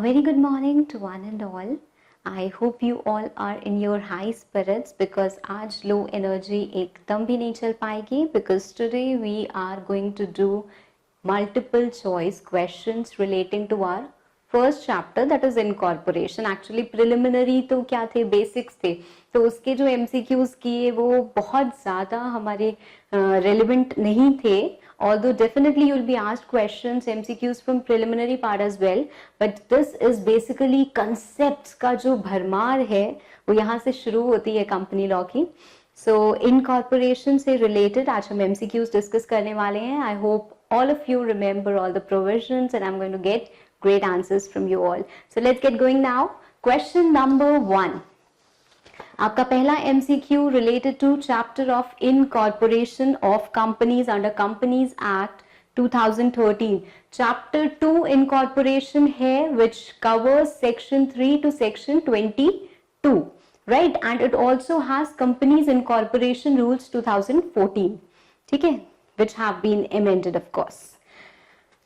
very good morning to one and all. I hope you all are in your high spirits because आज low energy एकदम भी नहीं चल पाएगी because today we are going to do multiple choice questions relating to our first chapter that is incorporation. Actually preliminary तो क्या थे, basics थे, तो उसके जो MCQs किए वो बहुत ज़्यादा हमारे relevant नहीं थे. Although definitely you will be asked questions, MCQs from preliminary part as well, but this is basically concepts का जो भरमार है वो यहाँ से शुरू होती है company law की. So incorporation से related आज हम MCQs discuss करने वाले हैं. I hope all of you remember all the provisions and I'm going to get great answers from you all. So let's get going now. Question number 1. आपका पहला MCQ related to chapter of incorporation of companies under Companies Act 2013. Chapter 2 incorporation है which covers section 3 to section 22, right? And it also has Companies Incorporation Rules 2014, ठीक है, which have been amended of course.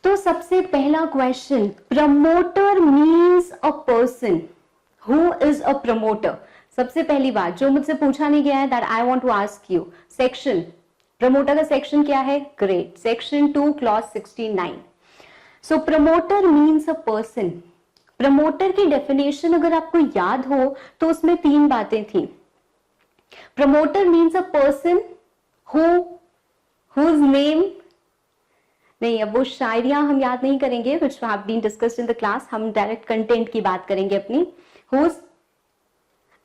तो सबसे पहला question, promoter means a person. Who is a promoter? सबसे पहली बात जो मुझसे पूछा नहीं गया है that I want to ask you. Section, promoter का section क्या है? Great. Section 2 clause 69. So promoter means a person. Promoter की definition अगर आपको याद हो तो उसमें 3 बातें थी. Promoter means a person whose name, नहीं अब वो शायरियां हम याद नहीं करेंगे which have been discussed in the class. हम direct content की बात करेंगे अपनी. Whose,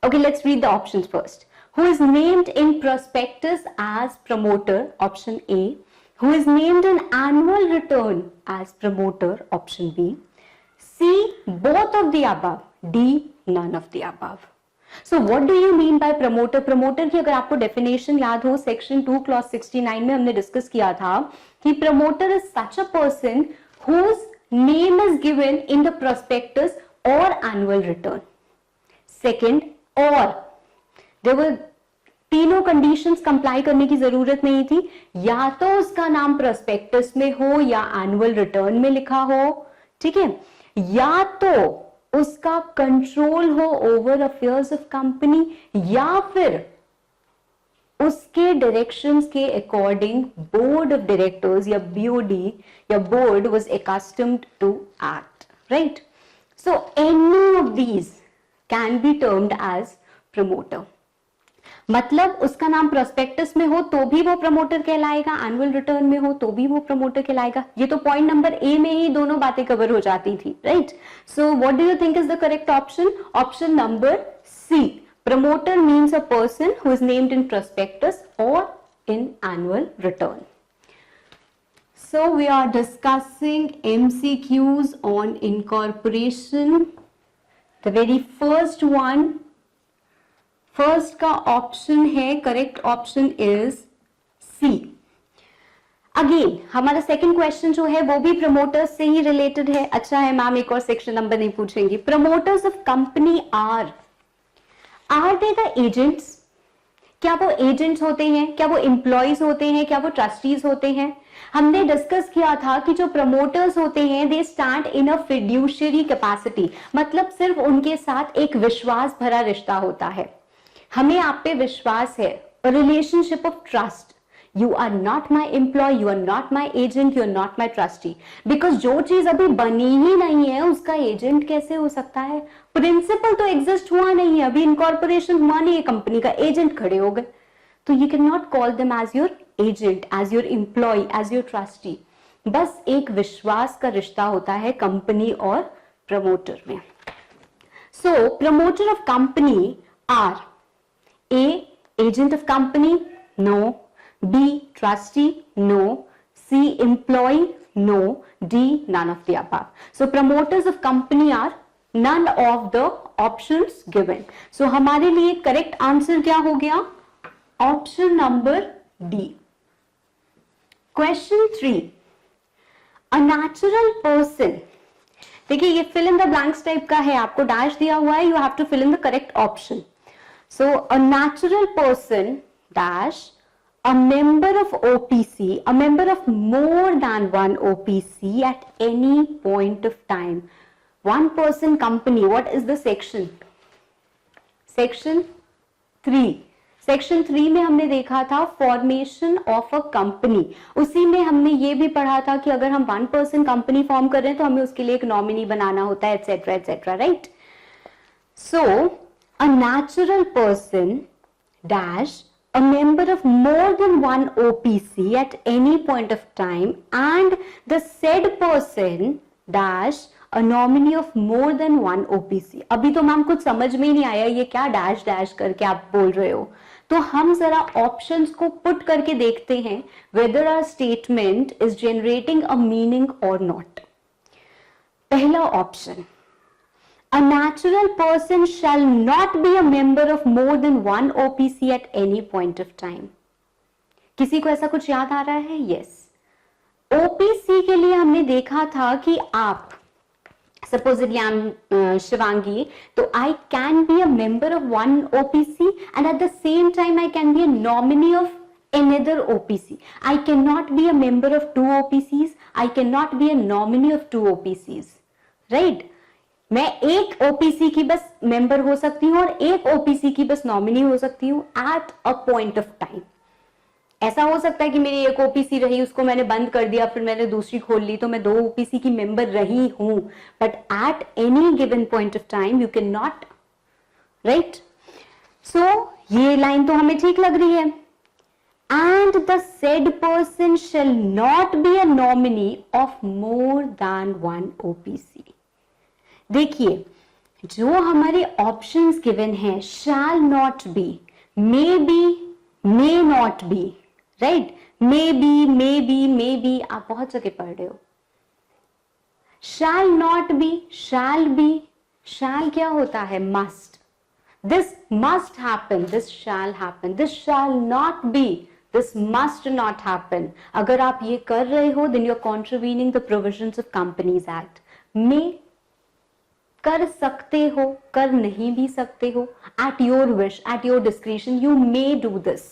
okay, let's read the options first. Who is named in prospectus as promoter, option A. Who is named in annual return as promoter, option B. C, both of the above. D, none of the above. So what do you mean by promoter? Promoter की अगर आपको definition याद हो section 2 clause 69 में हमने discuss किया था कि promoter is such a person whose name is given in the prospectus or annual return. Second, और there were तीनों कंडीशंस कंप्लाई करने की जरूरत नहीं थी. या तो उसका नाम प्रोस्पेक्टस में हो या एनुअल रिटर्न में लिखा हो, ठीक है, या तो उसका कंट्रोल हो ओवर अफेयर्स ऑफ कंपनी या फिर उसके डायरेक्शंस के अकॉर्डिंग बोर्ड ऑफ डायरेक्टर्स या बीओडी या board was accustomed to act, right? So any of these can be termed as promoter. मतलब उसका नाम प्रोस्पेक्टस में हो तो भी वो प्रमोटर कहलाएगा, एनुअल रिटर्न में हो तो भी वो प्रमोटर कहलाएगा. ये तो पॉइंट नंबर ए में ही दोनों बातें कवर हो जाती थी, right? So what do you think is the correct option? Option number C. Promoter means a person who is named in prospectus और in annual return. So we are discussing MCQs on incorporation. The very first one, first का option है, correct option is C. Again हमारा second question जो है वो भी promoters से ही related है. अच्छा है मैम एक और सेक्शन नंबर नहीं पूछेंगे. Promoters of company are they the agents? क्या वो एजेंट्स होते हैं, क्या वो एम्प्लॉइज होते हैं, क्या वो ट्रस्टीज होते हैं? हमने डिस्कस किया था कि जो प्रमोटर्स होते हैं they stand in a fiduciary capacity. मतलब सिर्फ उनके साथ एक विश्वास भरा रिश्ता होता है. हमें आप पे विश्वास है, a relationship of trust. You are not my employee, you are not my agent, you are not my trustee. Because जो चीज अभी बनी ही नहीं है उसका एजेंट कैसे हो सकता है? प्रिंसिपल तो एग्जिस्ट हुआ नहीं है, अभी इनकॉर्पोरेशन हुआ नहीं है, कंपनी का एजेंट खड़े हो गए. तो you cannot call them as your agent, as your employee, as your trustee. बस एक विश्वास का रिश्ता होता है कंपनी और प्रमोटर में. So promoter of company are A, agent of company, no. B, trustee, no. C, employee, no. D, none of the above. So promoters of company are none of the options given. So हमारे लिए correct answer क्या हो गया? Option number D. Question 3. A natural person. देखिए ये fill in the blanks type का है, आपको डैश दिया हुआ है, you have to fill in the correct option. So a natural person dash a member of OPC, a member of more than one OPC at any point of time. 1 person company, what is the section? Section 3. Section 3 में हमने देखा था formation of a company. उसी में हमने ये भी पढ़ा था कि अगर हम 1 पर्सन कंपनी फॉर्म कर रहे हैं तो हमें उसके लिए एक नॉमिनी बनाना होता है, etcetera etcetera, right? So a natural person dash a member of more than one OPC at any point of time and the said person dash a nominee of more than one OPC. अभी तो ma'am कुछ समझ में ही नहीं आया ये क्या dash dash करके आप बोल रहे हो. तो हम जरा ऑप्शंस को पुट करके देखते हैं whether our statement is generating a meaning or not. पहला option, a natural person shall not be a member of more than one OPC at any point of time. किसी को ऐसा कुछ याद आ रहा है? Yes. OPC के लिए हमने देखा था कि आप supposedly I'm शिवांगी, तो I can be a member of one OPC and at the same time I can be a nominee of another OPC. I cannot be a member of two OPCs. I cannot be a nominee of two OPCs. Right? मैं एक OPC की बस member हो सकती हूँ और एक OPC की बस नॉमिनी हो सकती हूँ at a point of time. ऐसा हो सकता है कि मेरी एक ओपीसी रही, उसको मैंने बंद कर दिया, फिर मैंने दूसरी खोल ली, तो मैं 2 ओपीसी की मेंबर रही हूं. But at any given point of time you can not, right? सो ये लाइन तो हमें ठीक लग रही है. And the said person shall not be a nominee of more than one OPC. देखिए जो हमारे ऑप्शंस गिवन है, shall not be, may be, may not be, right? May be, आप बहुत जगह पढ़ रहे हो. Shall not be, shall be, shall क्या होता है? Must. This must happen, this shall happen, this shall not be, this must not happen. अगर आप ये कर रहे हो then you are contravening the provisions of Companies Act. मे कर सकते हो, कर नहीं भी सकते हो, at your wish, at your discretion, you may do this,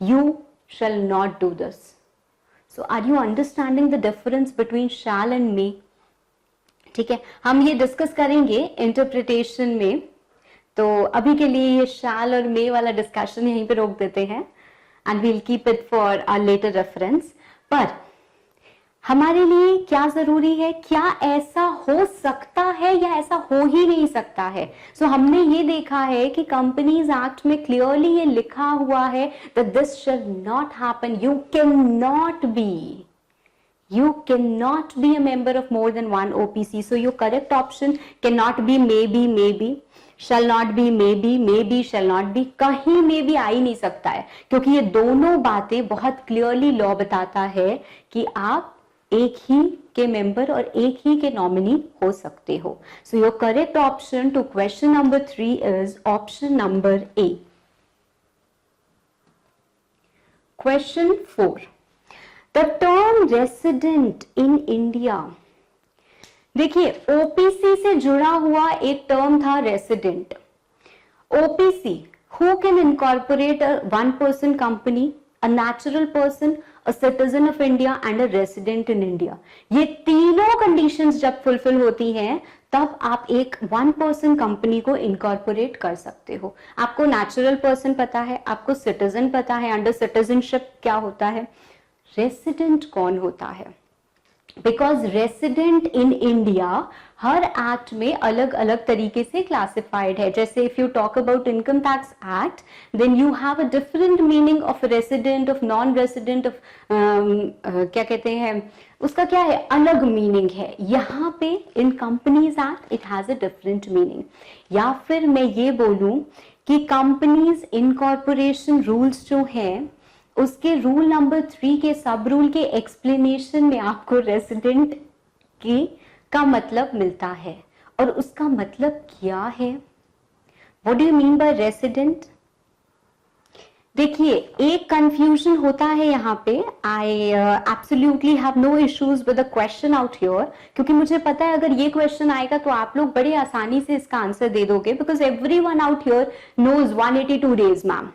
you shall not do this. So are you understanding the difference between shall and may? ठीक है, हम ये डिस्कस करेंगे इंटरप्रिटेशन में, तो अभी के लिए ये shall और may वाला डिस्कशन यहीं पे रोक देते हैं and we'll keep it for our later reference. पर हमारे लिए क्या जरूरी है? क्या ऐसा हो सकता है या ऐसा हो ही नहीं सकता है? सो हमने ये देखा है कि कंपनीज एक्ट में क्लियरली ये लिखा हुआ है that this shall not happen. You cannot be a member of more than one OPC. So your correct option cannot be maybe, shall not be maybe, shall not be. कहीं में भी आ ही नहीं सकता है, क्योंकि ये दोनों बातें बहुत क्लियरली लॉ बताता है कि आप एक ही के मेंबर और एक ही के नॉमिनी हो सकते हो. So your correct option to question number 3 is option number A. Question 4. The term resident in India. देखिए ओपीसी से जुड़ा हुआ एक टर्म था resident. OPC, who can incorporate a 1 person company, a natural person, a citizen of India and a resident in India. ये तीनों conditions जब fulfil होती हैं तब आप एक 1 पर्सन कंपनी को इनकॉर्पोरेट कर सकते हो. आपको नेचुरल पर्सन पता है, आपको सिटीजन पता है, अंडर सिटीजनशिप क्या होता है, रेसिडेंट कौन होता है. बिकॉज रेसिडेंट इन इंडिया हर एक्ट में अलग अलग तरीके से क्लासिफाइड है. जैसे if you talk about income tax act then you have a different meaning of resident, of non resident, of क्या कहते हैं उसका क्या है, अलग मीनिंग है. यहाँ पे in Companies Act it has a different meaning. या फिर मैं ये बोलूं कि कंपनीज इनकॉर्पोरेशन रूल्स जो हैं उसके रूल नंबर 3 के सब रूल के एक्सप्लेनेशन में आपको रेसिडेंट की का मतलब मिलता है. और उसका मतलब क्या है? What do you mean by resident? देखिए एक कंफ्यूजन होता है यहाँ पे. I absolutely have no issues with the question out here, क्योंकि मुझे पता है अगर ये क्वेश्चन आएगा तो आप लोग बड़ी आसानी से इसका आंसर दे दोगे, because everyone out here knows 182 days. Ma'am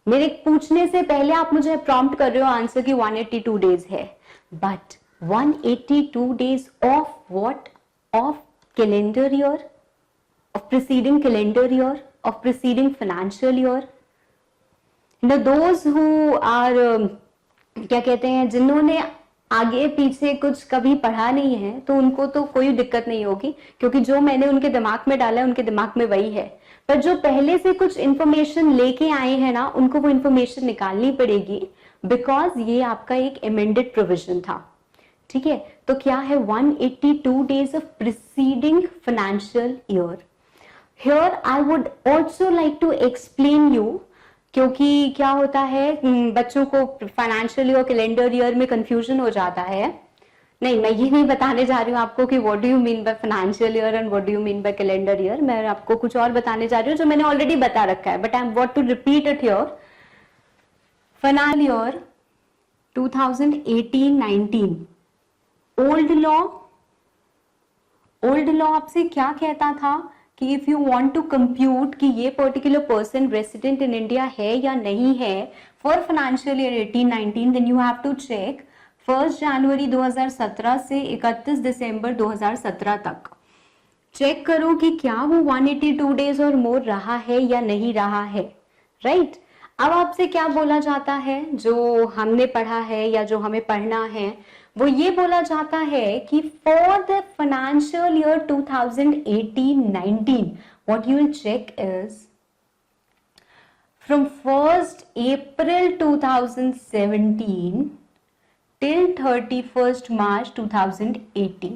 मेरे पूछने से पहले आप मुझे प्रॉम्प्ट कर रहे हो आंसर की 182 डेज है, but 182 days of what? Of calendar year, of preceding calendar year, of preceding financial year. Now those who are क्या कहते हैं, जिन्होंने आगे पीछे कुछ कभी पढ़ा नहीं है तो उनको तो कोई दिक्कत नहीं होगी, क्योंकि जो मैंने उनके दिमाग में डाला है उनके दिमाग में वही है. पर जो पहले से कुछ इंफॉर्मेशन लेके आए हैं ना, उनको वो इंफॉर्मेशन निकालनी पड़ेगी, बिकॉज ये आपका एक अमेंडेड प्रोविजन था. ठीक है, तो क्या है 182 days of preceding financial year. Here I would also like to explain you, क्योंकि क्या होता है बच्चों को फाइनेंशियल ईयर कैलेंडर ईयर में कंफ्यूजन हो जाता है. नहीं, मैं ये नहीं बताने जा रही हूँ आपको कि what do you mean by financial year and what do you mean bye calendar year. मैं आपको कुछ और बताने जा रही हूँ जो मैंने ऑलरेडी बता रखा है, but I want to repeat it here. Financial year 2018-19 old law आपसे क्या कहता था कि if you want to compute कि ये particular person resident in India है या नहीं है for financial year 18-19, then you have to check 1 जनवरी 2017 से 31 दिसंबर 2017 तक. चेक करो कि क्या वो 182 डेज और मोर रहा है या नहीं रहा है. राइट, अब आपसे क्या बोला जाता है, जो हमने पढ़ा है या जो हमें पढ़ना है, वो ये बोला जाता है कि for the financial year 2018-19 what you will check is from 1st April 2017 till 31st March 2018.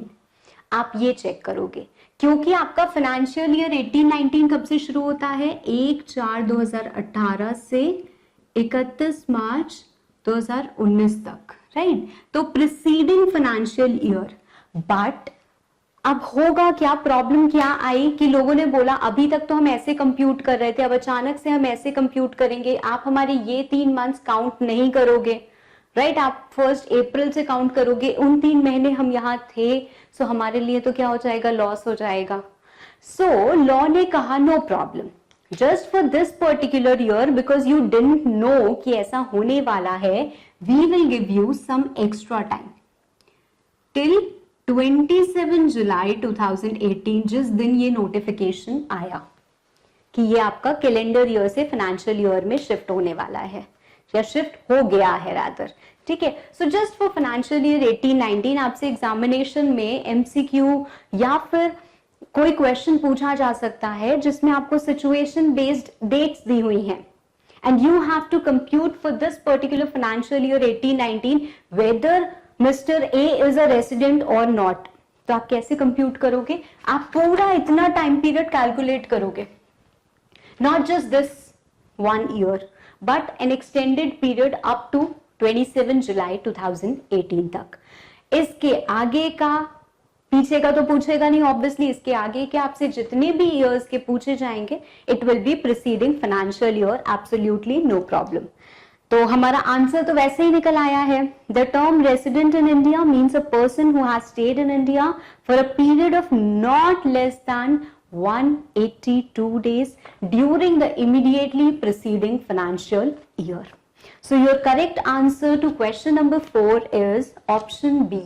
आप ये चेक करोगे, क्योंकि आपका फाइनेंशियल ईयर 18-19 कब से शुरू होता है, 1/4/2018 से 31 मार्च 2019 तक. राइट, तो प्रीसीडिंग फाइनेंशियल ईयर. बट अब होगा क्या, प्रॉब्लम क्या आई कि लोगों ने बोला अभी तक तो हम ऐसे कंप्यूट कर रहे थे, अब अचानक से हम ऐसे कंप्यूट करेंगे, आप हमारे ये 3 मंथ्स काउंट नहीं करोगे. राइट, आप 1 अप्रैल से काउंट करोगे, उन 3 महीने हम यहाँ थे, सो हमारे लिए तो क्या हो जाएगा, लॉस हो जाएगा. सो लॉ ने कहा no problem, just for this particular year because you didn't know कि ऐसा होने वाला है, we will give you some extra time till 27 जुलाई 2018, जिस दिन ये नोटिफिकेशन आया कि ये आपका कैलेंडर ईयर से फाइनेंशियल ईयर में शिफ्ट होने वाला है या शिफ्ट हो गया है रादर. ठीक है, so just for financial year 18-19 आपसे एग्जामिनेशन में एमसीक्यू या फिर कोई क्वेश्चन पूछा जा सकता है जिसमें आपको सिचुएशन बेस्ड डेट्स दी हुई हैं, and you have to compute for this particular financial year 18-19 whether mister A is a resident और नॉट. तो आप कैसे कंप्यूट करोगे, आप पूरा इतना टाइम पीरियड कैलकुलेट करोगे, not just this 1 year but an extended period up to 27 जुलाई 2018 तक. इसके आगे का पीछे का तो पूछेगा नहीं ऑब्वियसली, इसके आगे के आपसे जितने भी ईयर्स के पूछे जाएंगे it will be preceding financial year, absolutely no problem. तो हमारा आंसर तो वैसे ही निकल आया है. The term resident in India means a person who has stayed in India for a period of not less than 182 days during the immediately preceding financial year. So your correct answer to question number 4 is option B.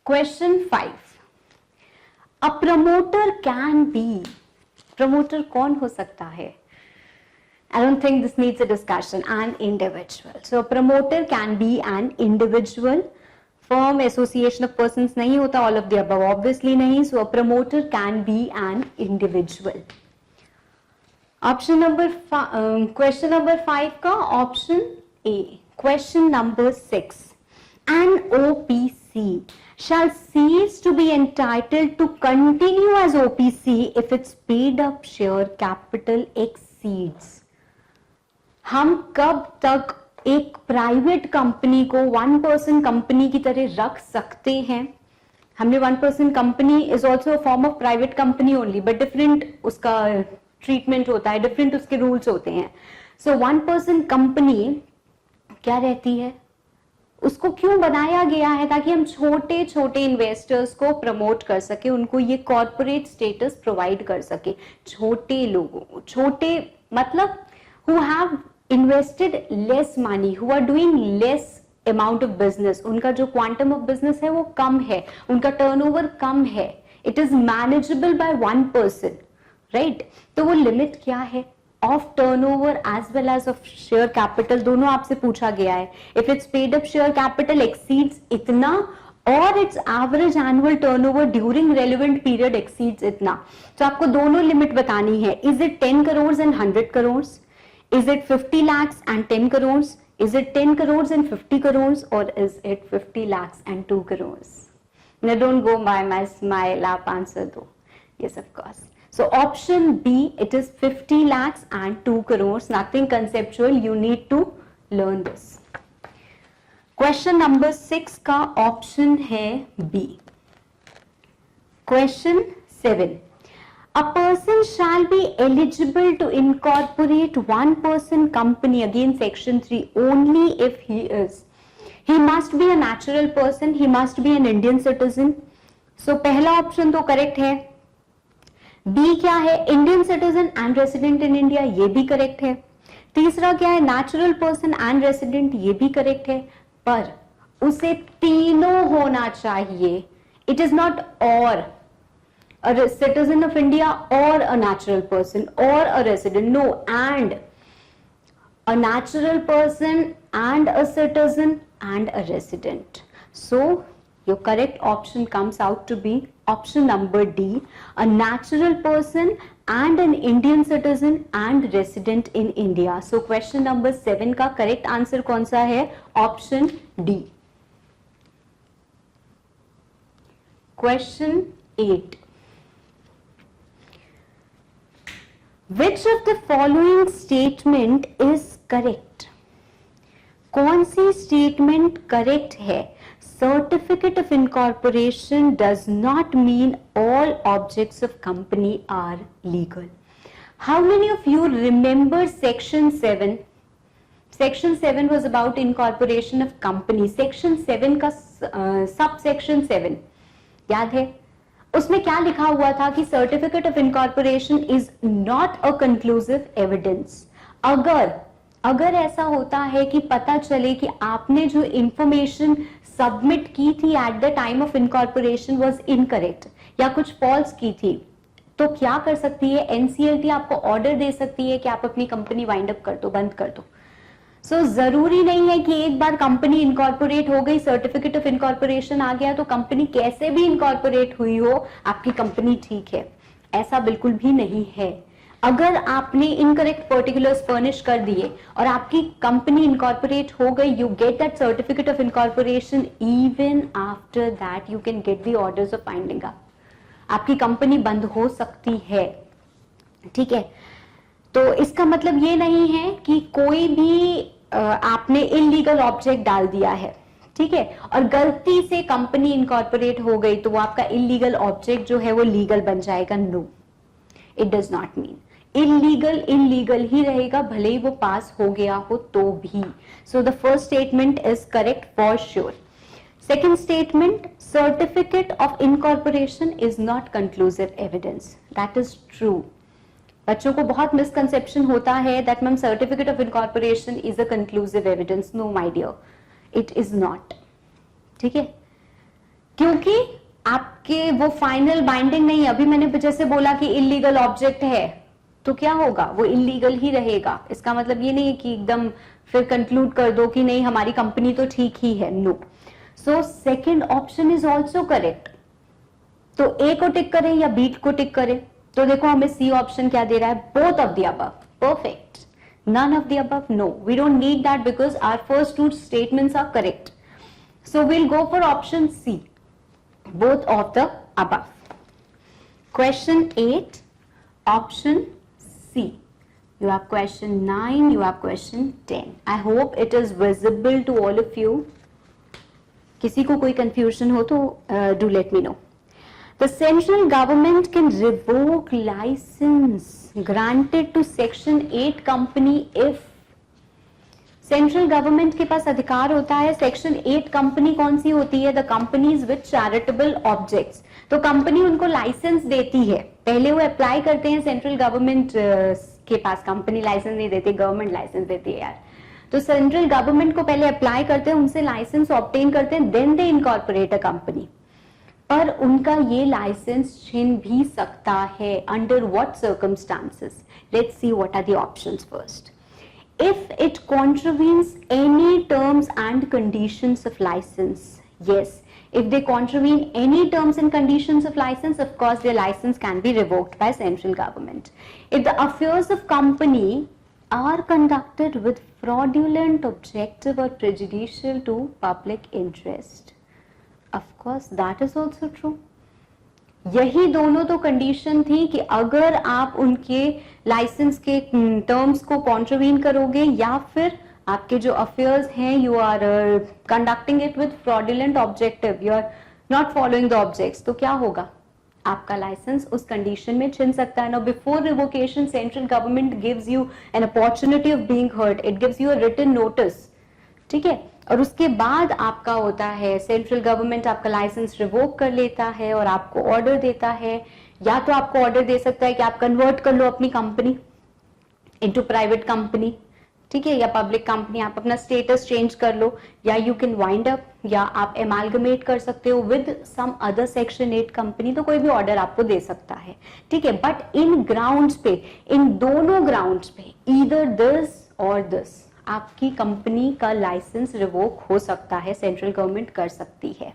Question 5. A promoter can be. Promoter कौन हो सकता है? I don't think this needs a discussion. An individual. So a promoter can be an individual. Firm, association of persons नहीं होता, all of the above obviously नहीं. So a promoter can be an individual. Option number question number 5 का option A. Question number 6. An OPC shall cease to be entitled to continue as OPC if its paid up share capital exceeds. हम कब तक एक private company को 1% company की तरह रख सकते हैं? हमने 1% company is also a form of private company only, but different उसका ट्रीटमेंट होता है, डिफरेंट उसके रूल्स होते हैं. सो 1% कंपनी क्या रहती है, उसको क्यों बनाया गया है? ताकि हम छोटे छोटे इन्वेस्टर्स को प्रमोट कर सके, उनको ये कॉर्पोरेट स्टेटस प्रोवाइड कर सके. छोटे लोगों, छोटे मतलब who have invested less money, who are doing less amount of business, उनका जो क्वांटम ऑफ बिजनेस है वो कम है, उनका टर्नओवर कम है, it is manageable by one person, right? तो वो लिमिट क्या है? Of turnover as well as of share capital, दोनों आपसे पूछा गया है. If it's paid up share capital exceeds इतना और it's average annual turnover during relevant period exceeds इतना, तो आपको दोनों लिमिट बतानी है. Is it 10 crore and 100 crore? Is it 50 lakhs and 10 crores? Is it 10 crores and 50 crores, or is it 50 lakhs and 2 crores? Now don't go by my smile, आप answer दो. Yes, of course. So option B, it is 50 lakhs and 2 crores. Nothing conceptual, you need to learn this. Question number 6 का option है B. Question 7. A person shall be eligible to incorporate one person company, again section 3, only if he must be a natural person, he must be an Indian citizen. So पहला option तो correct है. B क्या है? Indian citizen and resident in India, ये भी correct है. तीसरा क्या है? नेचुरल पर्सन एंड रेसिडेंट, ये भी करेक्ट है. पर उसे तीनों होना चाहिए. इट इज नॉट और a citizen of India or a natural person or a resident. No, and a natural person and a citizen and a resident. So your correct option comes out to be option number D, a natural person and an Indian citizen and resident in India. So question number 7 का correct answer कौन सा है? Option D. Question 8. Which of the following statement is correct? कौन सी statement correct है? Certificate of incorporation does not mean all objects of company are legal. How many of you remember section 7? Section 7 was about incorporation of company. Section 7 का subsection 7 याद है? उसमें क्या लिखा हुआ था कि certificate of incorporation is not a conclusive evidence. अगर ऐसा होता है कि पता चले कि आपने जो इंफॉर्मेशन सबमिट की थी eight the time of incorporation was incorrect या कुछ फॉल्स की थी, तो क्या कर सकती है? एनसीएलटी आपको ऑर्डर दे सकती है कि आप अपनी कंपनी वाइंड अप कर दो, बंद कर दो. सो जरूरी नहीं है कि एक बार कंपनी इनकॉर्पोरेट हो गई, सर्टिफिकेट ऑफ इनकॉर्पोरेशन आ गया तो कंपनी कैसे भी इनकॉर्पोरेट हुई हो आपकी कंपनी ठीक है. ऐसा बिल्कुल भी नहीं है. अगर आपने इनकरेक्ट पर्टिकुलर्स फर्निश कर दिए और आपकी कंपनी इनकॉर्पोरेट हो गई, you get that certificate of incorporation. Even after that you can get the orders of finding up. आपकी कंपनी बंद हो सकती है. ठीक है, तो इसका मतलब ये नहीं है कि कोई भी आपने इलीगल ऑब्जेक्ट डाल दिया है, ठीक है, और गलती से कंपनी इनकॉर्पोरेट हो गई तो वो आपका इलीगल ऑब्जेक्ट जो है वो लीगल बन जाएगा. No, it does not mean. Illegal ही रहेगा भले ही वो पास हो गया हो तो भी. So the first statement is correct for sure. Second statement, certificate of incorporation is not conclusive evidence. That is true. बच्चों को बहुत मिसकंसेप्शन होता है that ma'am certificate of incorporation is a conclusive evidence. No my dear, it is not. ठीक है, क्योंकि आपके वो फाइनल बाइंडिंग नहीं. अभी मैंने जैसे बोला कि इलीगल ऑब्जेक्ट है तो क्या होगा? वो इलीगल ही रहेगा. इसका मतलब ये नहीं है कि एकदम फिर कंक्लूड कर दो कि नहीं हमारी कंपनी तो ठीक ही है. No. So second option is also correct. तो ए को टिक करें या बी को टिक करें? तो देखो हमें सी ऑप्शन क्या दे रहा है? Both of the above. Perfect. None of the above? No, we don't need that because our first two statements are correct. So we'll go for option C, both of the above. Question 8, option C. You have question 9, you have question 10. I hope it is visible to all of you. किसी को कोई confusion हो तो do let me know. The central government can revoke license granted to section 8 company if central government के पास अधिकार होता है. Section 8 company कौन सी होती है? The companies with charitable objects. तो कंपनी उनको लाइसेंस देती है, पहले वो अप्लाई करते हैं सेंट्रल गवर्नमेंट के पास. कंपनी लाइसेंस नहीं देती, गवर्नमेंट लाइसेंस देती है यार. तो सेंट्रल गवर्नमेंट को पहले अप्लाई करते हैं, उनसे लाइसेंस ऑब्टेन करते हैं, then they incorporate a company. पर उनका ये लाइसेंस छिन भी सकता है। Under what circumstances? Let's see what are the options first. If it contravenes any terms and conditions of license, yes. If they contravene any terms and conditions of license, of course their license can be revoked by central government. If the affairs of company are conducted with fraudulent, objective or prejudicial to public interest, of course that is also true. यही दोनों तो condition थी कि अगर आप उनके licence के terms को कॉन्ट्रवीन करोगे या फिर आपके जो अफेयर्स हैं you are conducting it with fraudulent objective, you are not following the objects, तो क्या होगा? आपका लाइसेंस उस कंडीशन में छिन सकता है। Now before revocation central government gives you an opportunity of being heard, it gives you a written notice, ठीक है, और उसके बाद आपका होता है सेंट्रल गवर्नमेंट आपका लाइसेंस रिवोक कर लेता है और आपको ऑर्डर देता है। या तो आपको ऑर्डर दे सकता है कि आप कन्वर्ट कर लो अपनी कंपनी इनटू प्राइवेट कंपनी, ठीक है, या पब्लिक कंपनी, आप अपना स्टेटस चेंज कर लो, या यू कैन वाइंड अप, या आप एमालगमेट कर सकते हो with some other section 8 company, तो कोई भी ऑर्डर आपको दे सकता है, ठीक है। बट इन ग्राउंड्स पे, इन दोनों ग्राउंड्स पे, ईदर दिस और दिस, आपकी कंपनी का लाइसेंस रिवोक हो सकता है, सेंट्रल गवर्नमेंट कर सकती है।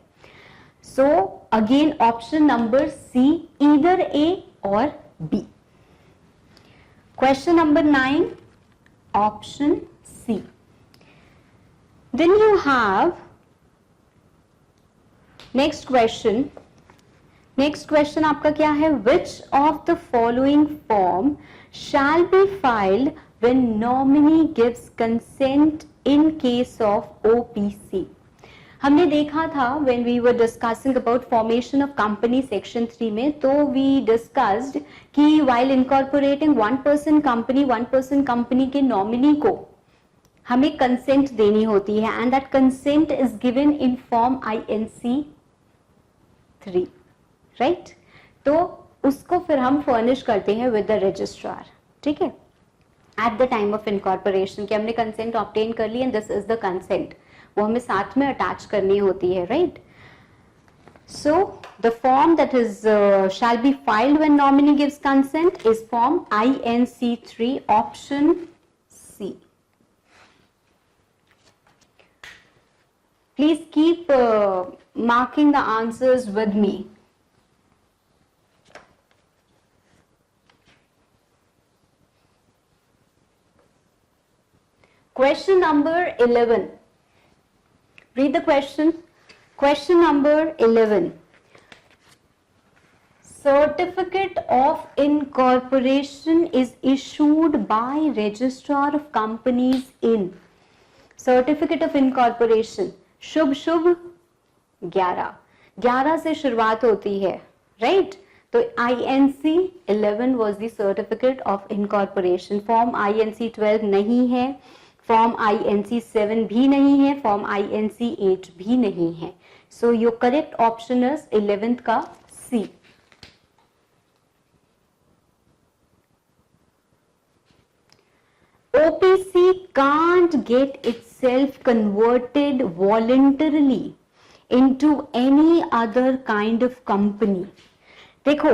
So again option number C, either A और B. Question number 9, option C. Then you have next question. Next question आपका क्या है? Which of the following form shall be filed when nominee gives consent in case of OPC. हमने देखा था when we were discussing about formation of company section 3 में, तो we discussed कि while incorporating one person company के nominee को हमें consent देनी होती है and that consent is given in form INC 3, right? तो उसको फिर हम furnish करते हैं with the registrar, ठीक है, at the time of incorporation, कि हमने consent obtain कर ली and this is the consent, वो हमें साथ में अटैच करनी होती है, right? So the form that is shall be filed when nominee gives consent is form INC 3, option C. Please keep marking the answers with me. Question number 11. Read the question. Question number 11. Certificate of incorporation is issued by Registrar of Companies in. Certificate of incorporation. शुभ शुभ 11 से शुरुआत होती है, right? तो INC 11 was the certificate of incorporation. Form INC 12 नहीं है, form INC 7 भी नहीं है, फॉर्म INC 8 भी नहीं है। सो your correct option is 11th का C. OPC can't get itself converted voluntarily into any other kind of company. देखो,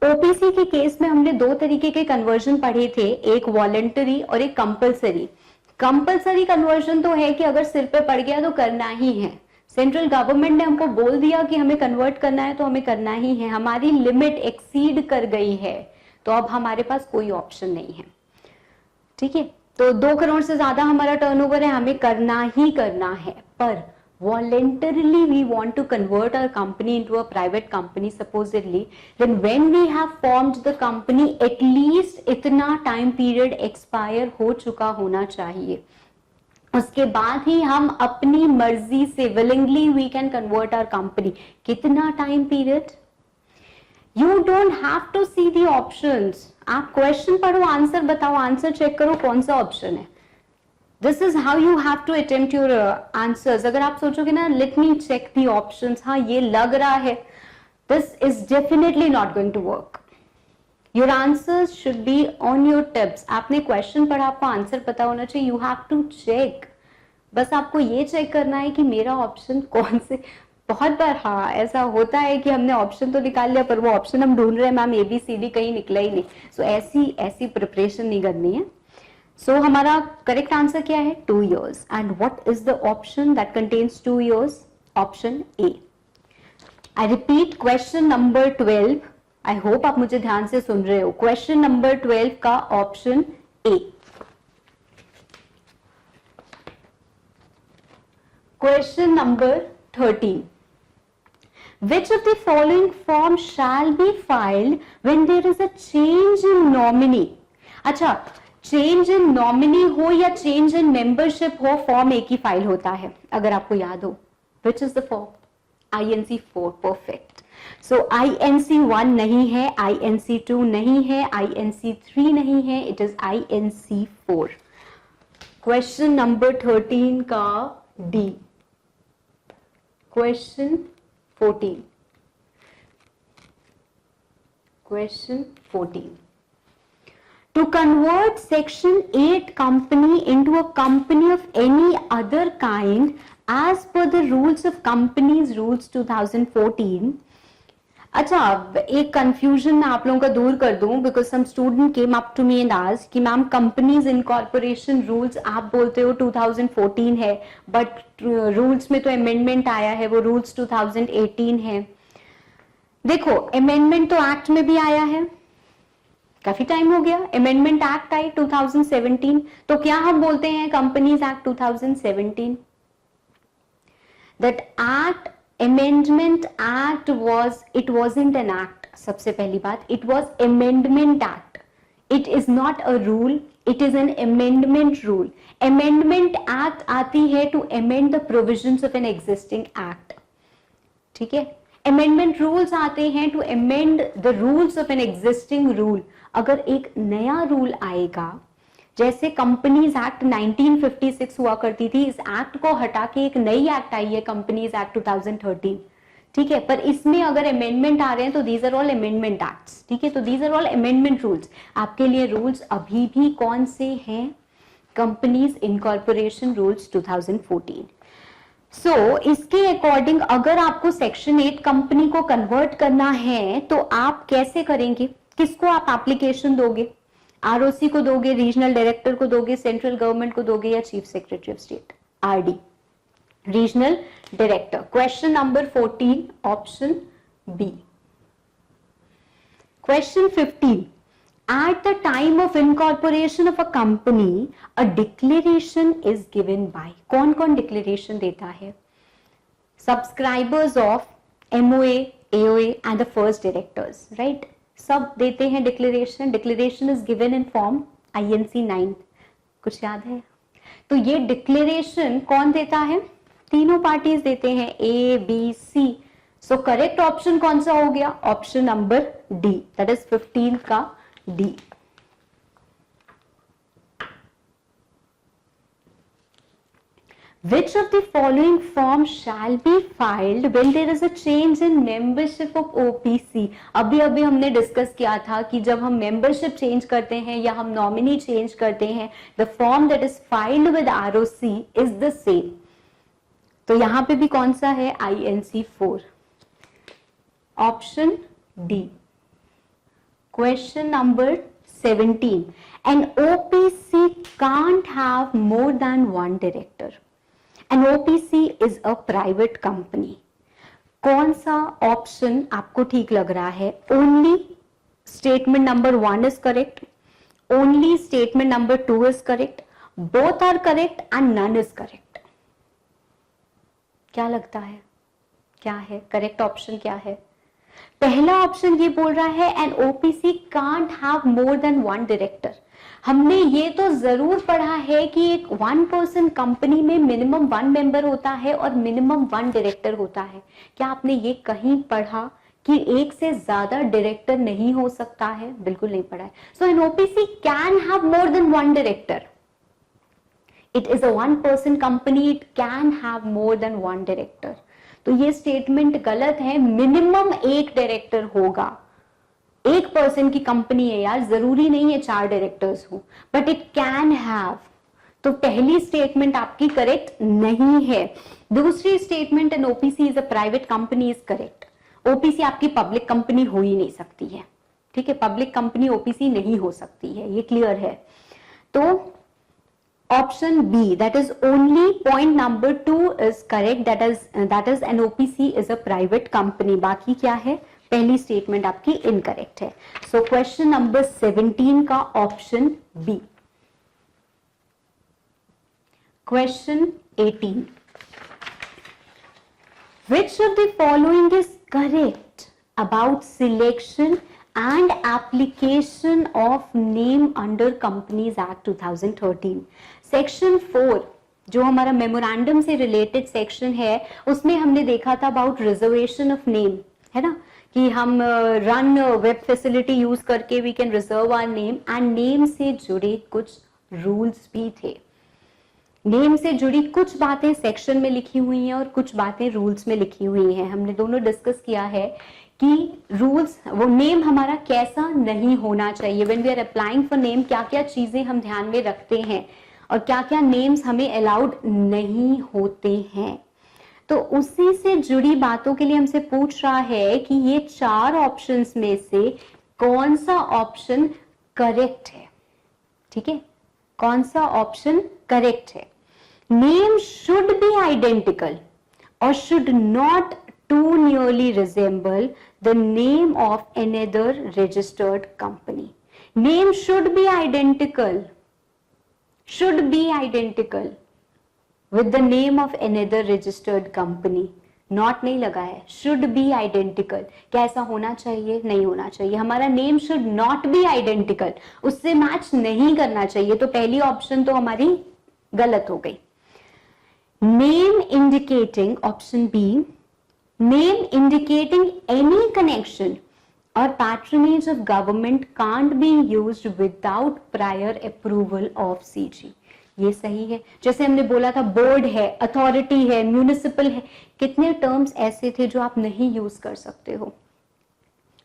OPC के केस में हमने दो तरीके के कन्वर्जन पढ़े थे, एक वॉलंटरी और एक कंपलसरी। कंपलसरी कन्वर्जन तो है कि अगर सिर पे पड़ गया तो करना ही है, सेंट्रल गवर्नमेंट ने हमको बोल दिया कि हमें कन्वर्ट करना है तो हमें करना ही है, हमारी लिमिट एक्सीड कर गई है तो अब हमारे पास कोई ऑप्शन नहीं है, ठीक है। तो 2 करोड़ से ज्यादा हमारा टर्नओवर है, हमें करना ही करना है। पर voluntarily we want to convert our company into a private company supposedly, then when we have formed the company at least इतना time period expire हो चुका होना चाहिए, उसके बाद ही हम अपनी मर्जी से willingly we can convert our company। कितना time period? You don't have to see the options. आप क्वेश्चन पढ़ो, आंसर बताओ, आंसर चेक करो कौन सा ऑप्शन है। This is how you have to attempt your answers. अगर आप सोचोगे ना let me check the options, हाँ ये लग रहा है, this is definitely not going to work. Your answers should be on your tips. आपने क्वेश्चन पढ़ा, आपको आंसर पता होना चाहिए. You have to check. बस आपको ये चेक करना है कि मेरा ऑप्शन कौन से. बहुत बार हाँ ऐसा होता है कि हमने ऑप्शन तो निकाल लिया पर वो ऑप्शन हम ढूंढ रहे हैं मैम ABCD कहीं निकला ही नहीं. सो ऐसी प्रिपरेशन नहीं करनी है. सो हमारा करेक्ट आंसर क्या है? 2 years. And what is the option that contains 2 years? Option A. I repeat, question number 12. I hope आप मुझे ध्यान से सुन रहे हो. क्वेश्चन नंबर 12 का option A. Question number 13. Which of the following form shall be filed when there is a change in nominee? अच्छा, change in nominee हो या चेंज इन मेंबरशिप हो, फॉर्म एक ही फाइल होता है अगर आपको याद हो. Which is the form? INC4. Perfect. So INC1 नहीं है, INC2 नहीं है, INC3 नहीं है, it is INC4. Question number 13 का D. Question 14. Question 14. To convert Section 8 company into a company of any other kind as per the rules of companies rules 2014. अच्छा, एक confusion मैं आप लोगों का दूर कर दूं because some student came up to me and asked कि मैम कंपनीज इनकॉर्पोरेशन रूल्स आप बोलते हो 2014 है बट रूल्स में तो अमेंडमेंट आया है, वो रूल्स 2018 है. देखो, अमेंडमेंट तो एक्ट में भी आया है, काफी टाइम हो गया. अमेंडमेंट एक्ट आई 2017, तो क्या हम बोलते हैं companies act 2017? That act, amendment act it wasn't an act. सबसे पहली बात, it was amendment act. It is not a rule, it is an amendment rule. Amendment act आती है to amend the provisions of an existing act. ठीक है. Amendment rules आते हैं to amend the rules of an existing rule. अगर एक नया rule आएगा, जैसे कंपनीज एक्ट 1956 हुआ करती थी, इस एक्ट को हटा के एक नई एक्ट आई है कंपनीज एक्ट 2013. ठीक है, पर इसमें अगर अमेंडमेंट आ रहे हैं तो these are all amendment acts. ठीक है, तो these are all amendment rules. आपके लिए रूल्स अभी भी कौन से हैं? Companies incorporation rules 2014. सो इसके अकॉर्डिंग अगर आपको सेक्शन 8 कंपनी को कन्वर्ट करना है तो आप कैसे करेंगे? किसको आप एप्लीकेशन दोगे? ROC को दोगे, रीजनल डायरेक्टर को दोगे, सेंट्रल गवर्नमेंट को दोगे या chief secretary of state? RD, regional director. Question number 14, option B. Question 15. At the time of incorporation of a company, a declaration is given by. कौन कौन डिक्लेरेशन देता है? Subscribers of MOA, AOA and the first directors, right? सब देते हैं declaration. Declaration is given in form INC 9. कुछ याद है? तो ये डिक्लेरेशन कौन देता है? तीनों पार्टीज देते हैं, A, B, C. So correct option कौन सा हो गया? Option number D, that is 15 का D. Which of the following form shall be filed when there is a change in membership of OPC? अभी हमने डिस्कस किया था कि जब हम मेंबरशिप चेंज करते हैं या हम नॉमिनी चेंज करते हैं, the form that is filed with ROC is the same. तो यहां पे भी कौन सा है? INC4. Option D. Question number 17. An OPC can't have more than one director. An OPC is a private company. कौन सा ऑप्शन आपको ठीक लग रहा है? Only statement number 1 is correct, only statement number 2 is correct, both are correct and none is correct. क्या लगता है? क्या है करेक्ट ऑप्शन? क्या है? पहला ऑप्शन ये बोल रहा है an OPC can't have more than one director. हमने ये तो जरूर पढ़ा है कि एक 1% कंपनी में मिनिमम 1 मेंबर होता है और मिनिमम 1 डायरेक्टर होता है. क्या आपने ये कहीं पढ़ा कि एक से ज्यादा डायरेक्टर नहीं हो सकता है? बिल्कुल नहीं पढ़ा है. So an OPC can have more than 1 director. It is a 1% company, it can have more than 1 director. तो ये स्टेटमेंट गलत है. मिनिमम एक डायरेक्टर होगा. एक पर्सन की कंपनी है यार, जरूरी नहीं है 4 डायरेक्टर्स हो, बट इट कैन हैव। तो पहली स्टेटमेंट आपकी करेक्ट नहीं है। दूसरी statement, N OPC is a private company, is correct. OPC आपकी पब्लिक कंपनी हो ही नहीं सकती है, ठीक है, पब्लिक कंपनी ओपीसी नहीं हो सकती है, ये क्लियर है। तो option B, that is only point number 2 is correct, that is an OPC is a private company. बाकी क्या है, पहली स्टेटमेंट आपकी इनकरेक्ट है। सो क्वेश्चन नंबर 17 का option B. Question 18, which of the following is correct about selection and application of name under Companies Act 2013? Section 4 जो हमारा memorandum से रिलेटेड सेक्शन है, उसमें हमने देखा था अबाउट रिजर्वेशन ऑफ नेम, है ना, कि हम रन वेब फैसिलिटी यूज करके we can reserve our name, and name से जुड़े कुछ रूल्स भी थे। नेम से जुड़ी कुछ बातें सेक्शन में लिखी हुई हैं और कुछ बातें रूल्स में लिखी हुई हैं। हमने दोनों डिस्कस किया है कि रूल्स, वो नेम हमारा कैसा नहीं होना चाहिए, when we are applying for name क्या क्या चीजें हम ध्यान में रखते हैं और क्या क्या नेम्स हमें अलाउड नहीं होते हैं। तो उसी से जुड़ी बातों के लिए हमसे पूछ रहा है कि ये 4 ऑप्शंस में से कौन सा ऑप्शन करेक्ट है, ठीक है, कौन सा ऑप्शन करेक्ट है। नेम शुड बी आइडेंटिकल और should not to nearly resemble the name of another registered company. Name should be identical, should be identical with the name of another registered company. Not नहीं लगा है, should be identical। कैसा होना चाहिए, नहीं होना चाहिए, हमारा name should not be identical, उससे मैच नहीं करना चाहिए। तो पहली ऑप्शन तो हमारी गलत हो गई। Name indicating, option B, name indicating any connection or patronage of government can't be used without prior approval of CG। ये सही है। जैसे हमने बोला था बोर्ड है, अथॉरिटी है, म्यूनिसिपल है, कितने टर्म्स ऐसे थे जो आप नहीं यूज कर सकते हो।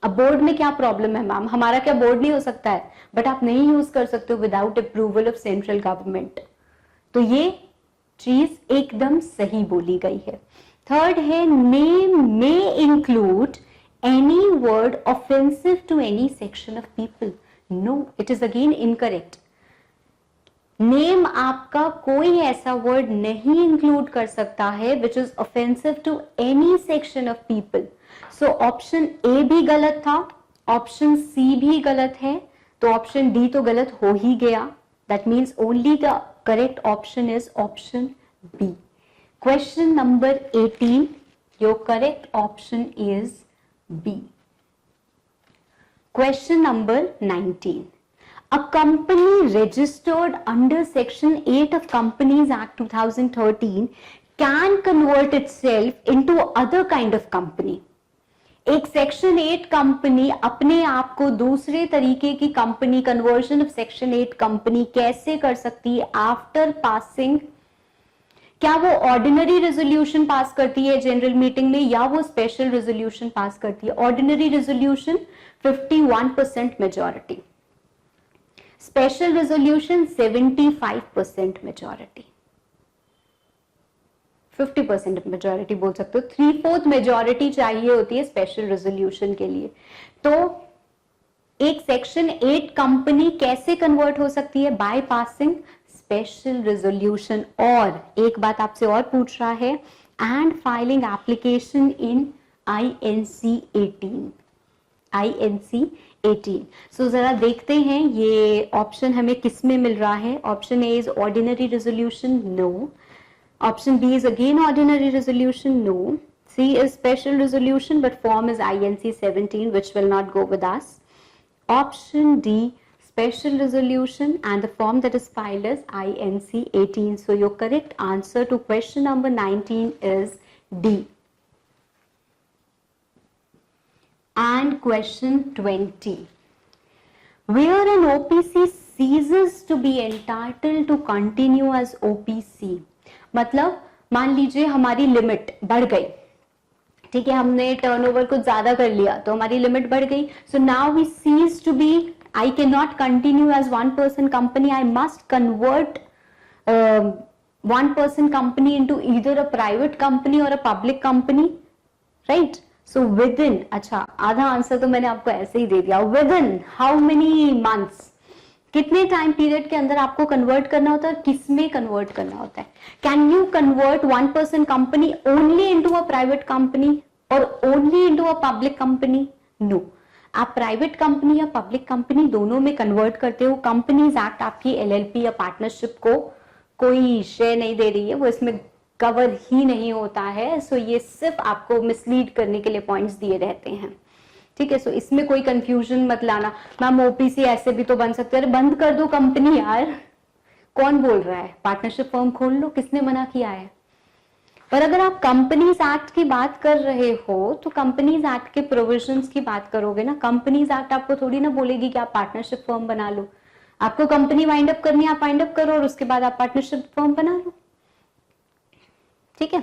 अब बोर्ड में क्या प्रॉब्लम है मैम, हमारा क्या बोर्ड नहीं हो सकता है, बट आप नहीं यूज कर सकते हो without approval of central government. तो ये चीज एकदम सही बोली गई है। थर्ड है, नेम में include any word offensive to any section of people। No, it is again incorrect। Name आपका कोई ऐसा वर्ड नहीं इंक्लूड कर सकता है which is offensive to any section of people। So option A भी गलत था, ऑप्शन सी भी गलत है, तो ऑप्शन डी तो गलत हो ही गया। That means only the correct option is option B। Question number 18, your correct option is B। Question number 19. A company registered under Section 8 of Companies Act 2013 can convert itself into other kind of company। एक section 8 company अपने आप को दूसरे तरीके की company, conversion of section 8 company कैसे कर सकती है आफ्टर पासिंग? क्या वो ऑर्डिनरी रेजोल्यूशन पास करती है जनरल मीटिंग में या वो स्पेशल रेजोल्यूशन पास करती है? Ordinary resolution 51% majority, special resolution 75% majority, 50% majority बोल सकते हो, 3/4 मेजॉरिटी चाहिए होती है स्पेशल रेजोल्यूशन के लिए। तो एक सेक्शन 8 कंपनी कैसे कन्वर्ट हो सकती है? By passing special resolution. और एक बात आपसे और पूछ रहा है, and filing application in INC 18। INC 18। सो जरा देखते हैं ये ऑप्शन हमें किस में मिल रहा है। Option A is ordinary resolution, no. Option B is again ordinary resolution, no. C is special resolution but form is INC 17 which will not go with us. Option D, special resolution and the form that is filed is INC 18. So your correct answer to question number 19 is D. And question 20. Where an OPC ceases to be entitled to continue as OPC, मतलब मान लीजिए हमारी limit बढ़ गई, ठीक है, हमने turnover कुछ ज्यादा कर लिया तो हमारी लिमिट बढ़ गई. So now we cease to be, I can not continue as 1% company, I must convert 1% company into either a private company और a public company, right. So within, अच्छा आधा आंसर तो मैंने आपको ऐसे ही दे दिया. With in how many months, कितने time period के अंदर आपको कन्वर्ट करना होता है, किस में कन्वर्ट करना होता है. Can you convert 1% company only into a private company और only into a public company? No. आप प्राइवेट कंपनी या पब्लिक कंपनी दोनों में कन्वर्ट करते हो. कंपनीज एक्ट आपकी एलएलपी या पार्टनरशिप को कोई शेयर नहीं दे रही है, वो इसमें कवर ही नहीं होता है. सो ये सिर्फ आपको मिसलीड करने के लिए पॉइंट्स दिए रहते हैं, ठीक है. सो इसमें कोई कंफ्यूजन मत लाना. मैम ओपीसी ऐसे भी तो बन सकते हैं. बंद कर दो कंपनी यार, कौन बोल रहा है? पार्टनरशिप फर्म खोल लो, किसने मना किया है? पर अगर आप कंपनीज एक्ट की बात कर रहे हो तो कंपनीज एक्ट के प्रोविजंस की बात करोगे ना. कंपनीज एक्ट आपको थोड़ी ना बोलेगी कि आप पार्टनरशिप फर्म बना लो. आपको कंपनी वाइंड अप करनी है, आप वाइंड अप करो और उसके बाद आप पार्टनरशिप फर्म बना लो, ठीक है.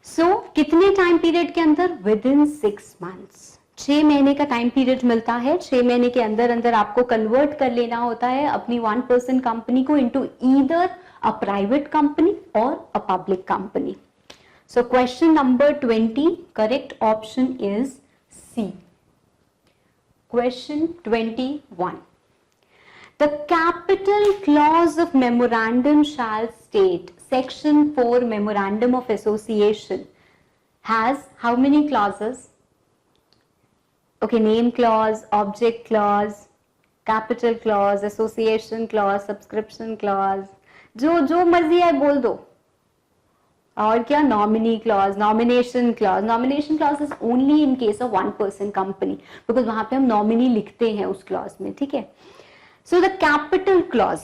सो कितने टाइम पीरियड के अंदर? With in 6 months. 6 महीने का टाइम पीरियड मिलता है. 6 महीने के अंदर अंदर आपको कन्वर्ट कर लेना होता है अपनी 1% कंपनी को into either a private company और a public company. So question number 20, correct option is C. Question 21. The capital clause of memorandum shall state, section 4 memorandum of association has how many clauses? Okay, name clause, object clause, capital clause, association clause, subscription clause, जो मर्जी है बोल दो. और क्या? Nominee clause, nomination clause. Nomination clause is only in case of 1% company, because वहां पे हम नॉमिनी लिखते हैं उस क्लॉज में, ठीक है. So the capital clause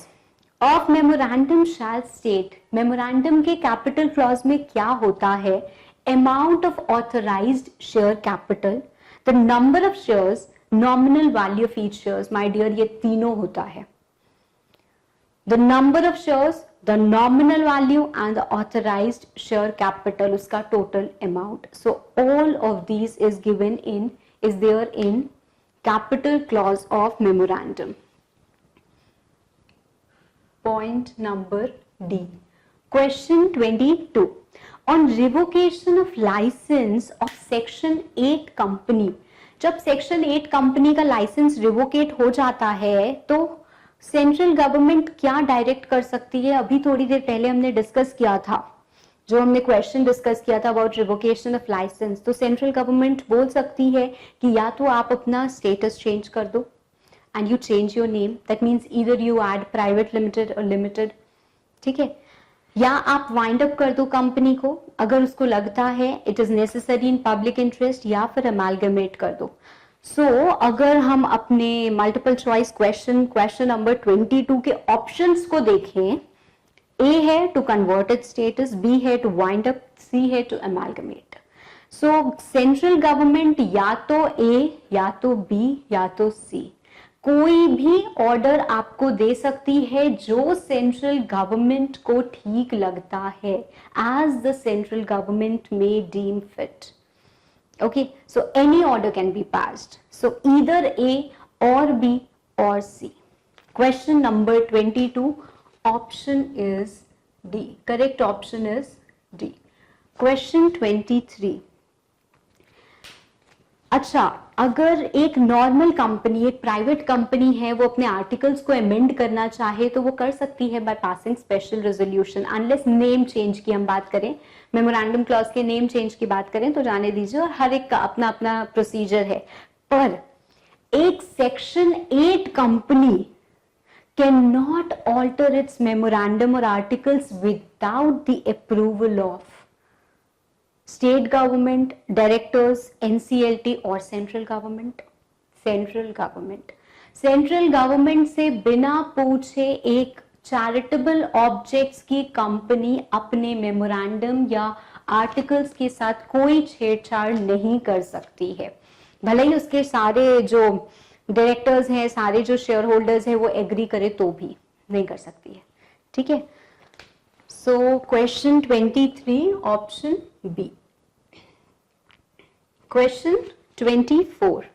of memorandum shall state, memorandum के capital clause में क्या होता है? Amount of authorized share capital, the number of shares, nominal value of each shares. My dear, ये तीनों होता है. The number of shares, the nominal value and the authorized share capital, उसका total amount. So all of these is there in capital clause of memorandum. Point number D. Question 22. On revocation of license of Section 8 company, जब Section 8 company का licence रिवोकेट हो जाता है तो central government क्या direct कर सकती है? अभी थोड़ी देर पहले हमने डिस्कस किया था, जो हमने क्वेश्चन डिस्कस किया था अबाउट रिवोकेशन ऑफ लाइसेंस. तो सेंट्रल गवर्नमेंट बोल सकती है कि या तो आप अपना स्टेटस चेंज कर दो and you change your name, that means either you add private limited or limited, ठीक है, या आप वाइंड अप कर दो कंपनी को अगर उसको लगता है it is necessary in public interest, या फिर अमालगमेट कर दो. सो अगर हम अपने मल्टीपल चॉइस क्वेश्चन नंबर 22 के ऑप्शंस को देखें, ए है to convert it status, B है टू वाइंड अप, सी है to amalgamate. So central government या तो ए या तो बी या तो सी, कोई भी ऑर्डर आपको दे सकती है जो सेंट्रल गवर्नमेंट को ठीक लगता है, as the central government may deem fit. Okay, so any order can be passed. So either A और बी और C. Question number 22, option is D. Correct option is D. Question 23. अच्छा, अगर एक normal company, एक private company है, वो अपने articles को अमेंड करना चाहे तो वो कर सकती है by passing special resolution, unless name change की हम बात करें, मेमोरेंडम क्लॉज के नेम चेंज की बात करें तो जाने दीजिए, और हर एक का अपना अपना प्रोसीजर है. पर एक section 8 company can not alter its memorandum और articles without the approval of state government, directors, NCLT और सेंट्रल गवर्नमेंट. सेंट्रल गवर्नमेंट से बिना पूछे एक चैरिटेबल ऑब्जेक्ट्स की कंपनी अपने मेमोरेंडम या आर्टिकल्स के साथ कोई छेड़छाड़ नहीं कर सकती है, भले ही उसके सारे जो डायरेक्टर्स हैं, सारे जो शेयर होल्डर्स हैं वो एग्री करे तो भी नहीं कर सकती है, ठीक है. So question 23, option B. Question 24.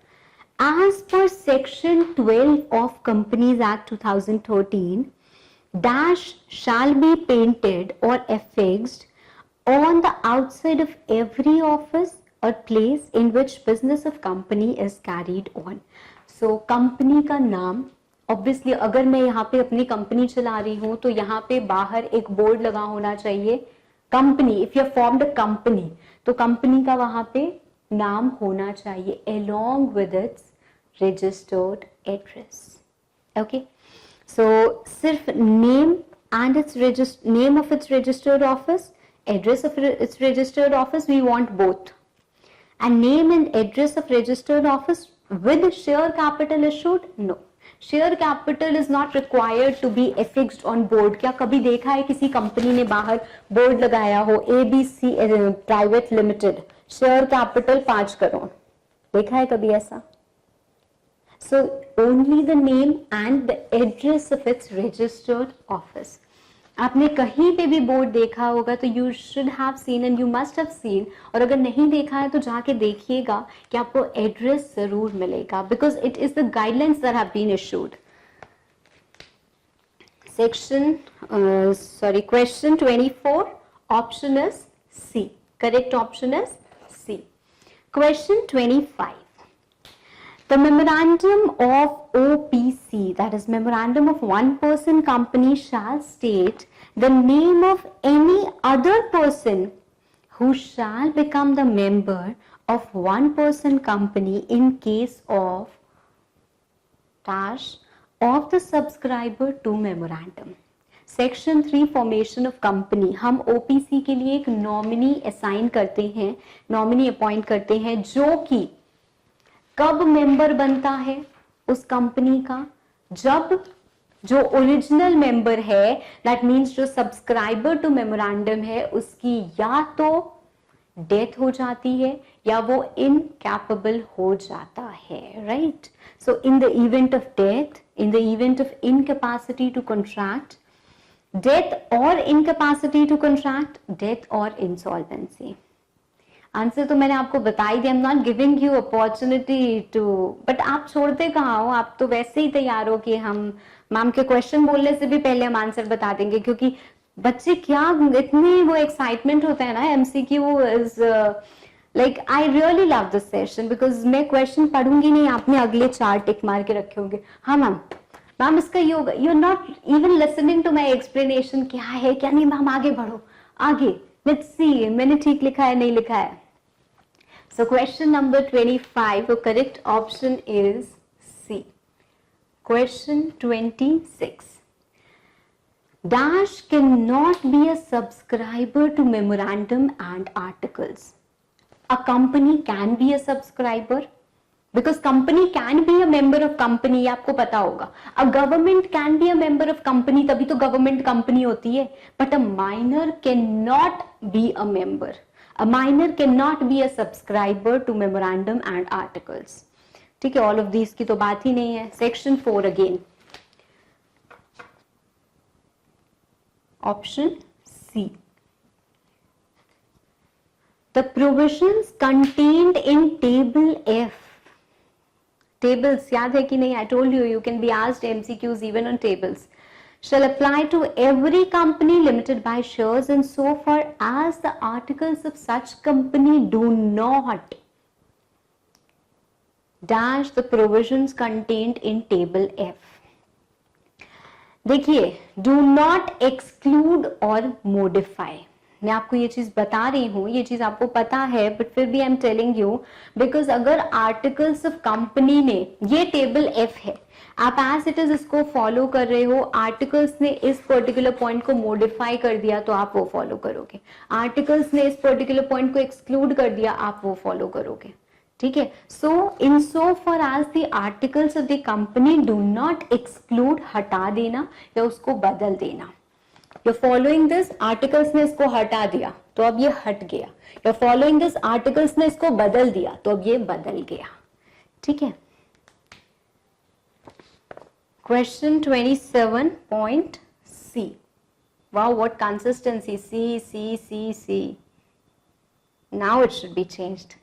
As per Section 12 of Companies Act 2013, dash shall be painted or affixed on the outside of every office or place in which business of company is carried on. So company का नाम, obviously अगर मैं यहाँ पे अपनी company चला रही हूँ तो यहाँ पे बाहर एक बोर्ड लगा होना चाहिए company. If you formed a company तो कंपनी का वहाँ पे नाम होना चाहिए along with its registered address. Okay, so सिर्फ name and its name of its registered office, address of its registered office, we want both. And name and address of registered office with share capital issued? No. Share capital is not required to be affixed on board. क्या कभी देखा है किसी company ने बाहर board लगाया हो ABC private limited, share capital 5 crore, देखा है कभी ऐसा? So only the name and the address of its registered office. आपने कहीं पे भी बोर्ड देखा होगा तो you should have seen and you must have seen, और अगर नहीं देखा है तो जाके देखिएगा कि आपको एड्रेस जरूर मिलेगा, because it is the guidelines that have been issued. Question 24, option is C. Correct option is C. Question 25. The memorandum of OPC, that is memorandum of one person company, shall state the name of any other person who shall become the member of one person company in case of dash of the subscriber to memorandum. Section 3 formation of company. हम OPC के लिए एक nominee assign करते हैं, nominee appoint करते हैं, जो कि कब मेंबर बनता है उस कंपनी का? जब जो ओरिजिनल मेंबर है, दैट मीन्स जो सब्सक्राइबर टू मेमोरेंडम है, उसकी या तो डेथ हो जाती है या वो इनकैपेबल हो जाता है, right? So in the event of death, in the event of incapacity to contract, death और इनकैपेसिटी टू कॉन्ट्रैक्ट, डेथ और इंसॉल्वेंसी. आंसर तो मैंने आपको बता ही दिया. I am not giving you opportunity to, but आप छोड़ते कहाँ हो? आप तो वैसे ही तैयार हो कि हम मैम के क्वेश्चन बोलने से भी पहले हम आंसर बता देंगे, क्योंकि बच्चे क्या इतनी वो एक्साइटमेंट होता है ना MCQ is like, I really love this session because मैं क्वेश्चन पढ़ूंगी नहीं, आपने अगले 4 टिक मार के रखे होंगे. हाँ मैम इसका ये होगा. You are not even listening to my explanation. क्या है क्या नहीं मैम, आगे बढ़ो आगे, लेट्स सी मैंने ठीक लिखा है नहीं लिखा है. So question number 25, the correct option is C. Question 26. Dash cannot be a subscriber to memorandum and articles. A company can be a subscriber because company can be a member of company. ये आपको पता होगा. A government can be a member of company, तभी तो government company होती है. But a minor cannot be a member. A minor cannot be a subscriber to memorandum and articles. ठीक है, all of these की तो बात ही नहीं है. Section 4 again. Option C. The provisions contained in table F. Tables याद है कि नहीं? I told you, you can be asked MCQs even on tables. Shall apply to every company limited by shares and so far as the articles of such company do not dash the provisions contained in table F. देखिए, do not exclude or modify. मैं आपको ये चीज बता रही हूँ, ये चीज आपको पता है, बट फिर भी I am telling you because अगर आर्टिकल्स ऑफ कंपनी ने, ये टेबल F है, आप एज इट इज इसको फॉलो कर रहे हो, आर्टिकल्स ने इस पर्टिकुलर पॉइंट को मॉडिफाई कर दिया तो आप वो फॉलो करोगे, आर्टिकल्स ने इस पर्टिकुलर पॉइंट को एक्सक्लूड कर दिया आप वो फॉलो करोगे. ठीक है, so in so far as the articles of the company do not exclude, हटा देना या उसको बदल देना. यू फॉलोइंग दिस, आर्टिकल्स ने इसको हटा दिया तो अब ये हट गया. यू फॉलोइंग दिस, आर्टिकल्स ने इसको बदल दिया तो अब ये बदल गया. ठीक है. Question 27 point C. Wow, what consistency. C. Now it should be changed.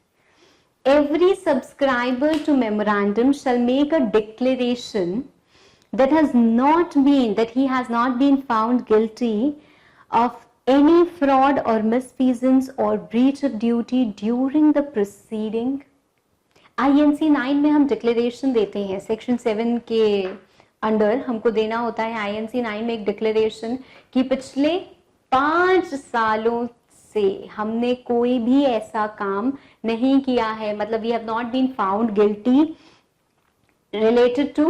every subscriber to memorandum shall make a declaration that he has not been found guilty of any fraud or misfeasance or breach of duty during the proceeding. INC 9 में हम declaration देते हैं, section 7 के under हमको देना होता है INC 9 में एक डिक्लेरेशन कि पिछले 5 सालों से हमने कोई भी ऐसा काम नहीं किया है, मतलब we have not been found guilty related to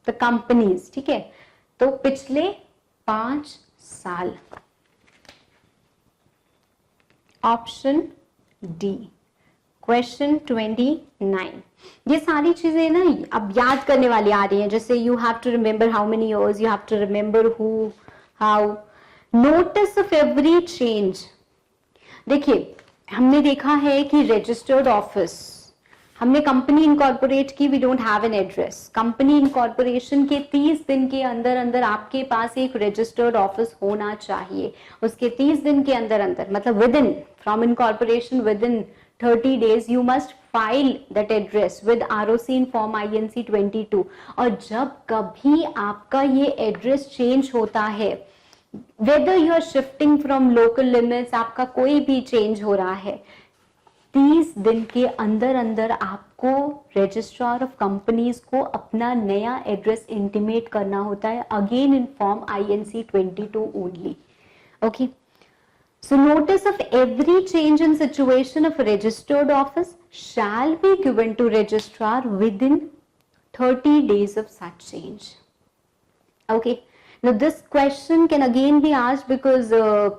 the companies, ठीक है, तो पिछले 5 साल। Option D, question 29। ये सारी चीजें ना अब याद करने वाली आ रही हैं, जैसे you have to remember how many years, you have to remember who, how, notice of every change. देखिए हमने देखा है कि रजिस्टर्ड ऑफिस, हमने कंपनी इनकॉर्पोरेट की, we don't have an address. Company incorporation के 30 दिन के अंदर अंदर आपके पास एक रजिस्टर्ड ऑफिस होना चाहिए। उसके 30 दिन के अंदर अंदर, मतलब with in, from incorporation with in 30 days you must file that address with ROC in form INC 22। और जब कभी आपका ये एड्रेस चेंज होता है, whether you are shifting from local limits, आपका कोई भी चेंज हो रहा है, 30 दिन के अंदर अंदर आपको रजिस्ट्रार ऑफ कंपनीज को अपना नया एड्रेस इंटीमेट करना होता है, again in form INC 22 only. Okay, so notice of every change in situation of a registered office shall be given to registrar within 30 days of such change. Okay, now this question can again be asked because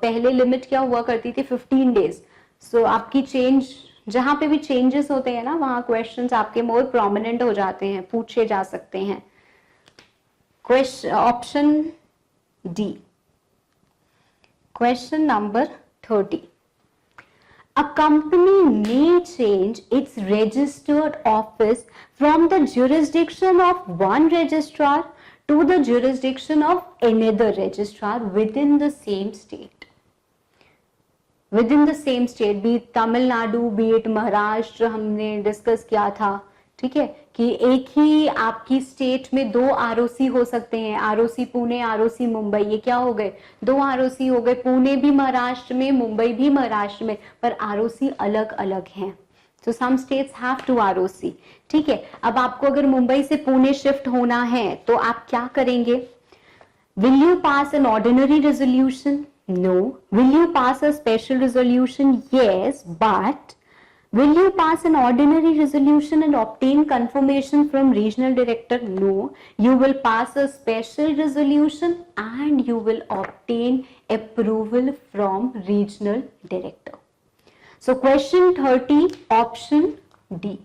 पहले limit क्या हुआ करती थी 15 days। so आपकी change, जहां पे भी changes होते हैं ना, वहां क्वेश्चंस आपके मोर प्रोमिनेंट हो जाते हैं, पूछे जा सकते हैं। Question option D, Question number 30. A company may change its registered office from the jurisdiction of one registrar to the jurisdiction of another registrar within the same state. Within the same state, be it Tamil Nadu, be it Maharashtra, हमने discuss किया था, ठीक है, कि एक ही आपकी state में 2 ROC हो सकते हैं, ROC पुणे, ROC मुंबई। ये क्या हो गए, 2 ROC हो गए, पुणे भी महाराष्ट्र में, मुंबई भी महाराष्ट्र में, पर ROC अलग अलग हैं। तो सम स्टेट्स हैव 2 ROC, ठीक है। अब आपको अगर मुंबई से पुणे शिफ्ट होना है तो आप क्या करेंगे? Will you pass an ordinary resolution? No. Will you pass a special resolution? Yes, but will you pass an ordinary resolution and obtain confirmation from regional director? No. You will pass a special resolution and you will obtain approval from regional director. So question 30, option D.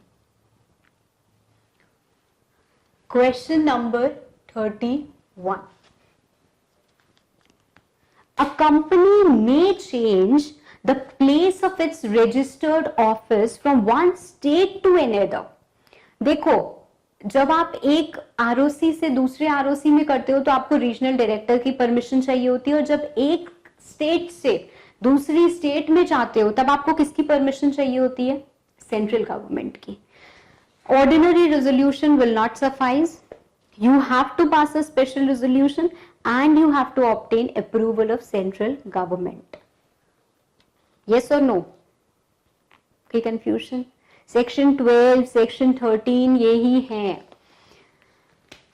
Question number 31. A company may change the place of its registered office from one state to another. देखो, जब आप एक ROC से दूसरे ROC में करते हो तो आपको रीजनल डायरेक्टर की परमिशन चाहिए होती है, और जब एक स्टेट से दूसरी स्टेट में जाते हो तब आपको किसकी परमिशन चाहिए होती है? सेंट्रल गवर्नमेंट की। Ordinary resolution will not suffice, you have to pass a special resolution and you have to obtain approval of central government. Yes or no? कोई कंफ्यूजन? सेक्शन 12, सेक्शन 13 यही है।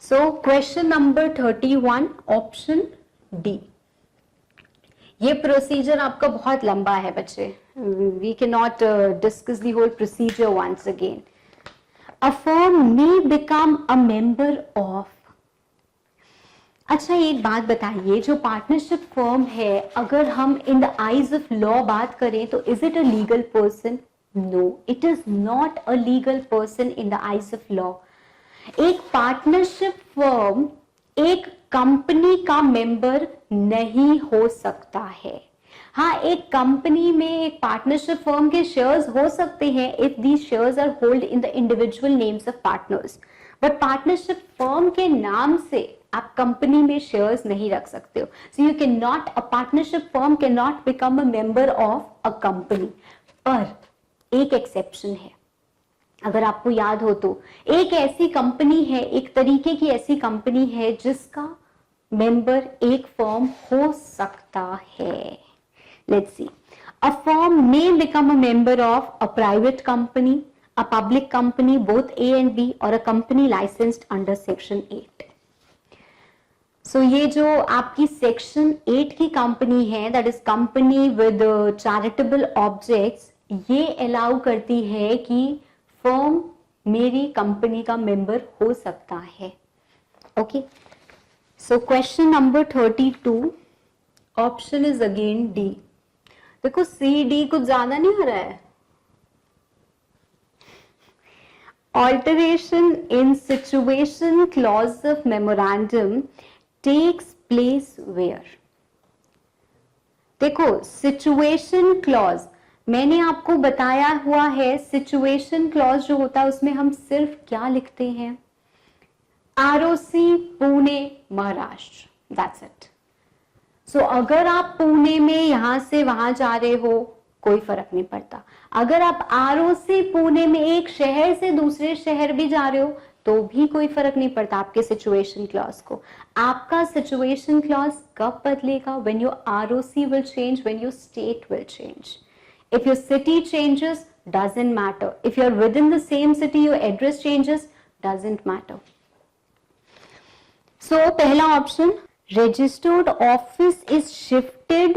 So question number 31, option D. ये procedure आपका बहुत लंबा है बच्चे, we can not discuss the whole procedure once again. A firm may become a member of। अच्छा एक बात बताइए, जो पार्टनरशिप फर्म है, अगर हम in the eyes of law बात करें तो is it a legal person? No, it is not a legal person in the eyes of law. एक पार्टनरशिप फर्म एक कंपनी का मेंबर नहीं हो सकता है। हाँ, एक कंपनी में एक पार्टनरशिप फर्म के शेयर्स हो सकते हैं if these shares are hold in the individual names of partners, but partnership firm के नाम से आप कंपनी में शेयर्स नहीं रख सकते हो। So you can not, a partnership firm can not become a member of a company. पर एक एक्सेप्शन है, अगर आपको याद हो तो। एक ऐसी कंपनी है, एक तरीके की ऐसी कंपनी है जिसका मेंबर एक फर्म हो सकता है। Let's see, a firm may become a member of a private company, a public company, both A and B, or a company licensed under section 8. So ये जो आपकी सेक्शन 8 की कंपनी है, that is company with charitable objects, ये allow करती है कि firm मेरी कंपनी का मेंबर हो सकता है। Okay, so question number 32, option is again D. देखो सी डी कुछ ज्यादा नहीं हो रहा है। Alteration in situation clause of memorandum takes place where? देखो सिचुएशन क्लॉज मैंने आपको बताया हुआ है, सिचुएशन क्लॉज जो होता है उसमें हम सिर्फ क्या लिखते हैं, ROC Pune Maharashtra, that's it. So अगर आप पुणे में यहां से वहां जा रहे हो कोई फर्क नहीं पड़ता, अगर आप आरओसी पुणे में एक शहर से दूसरे शहर भी जा रहे हो तो भी कोई फर्क नहीं पड़ता आपके सिचुएशन क्लॉज को। आपका सिचुएशन क्लॉज कब बदलेगा? When your ROC will change, when your state will change. If your city changes doesn't matter, if you are within the same city your address changes doesn't matter. So पहला option, registered office is shifted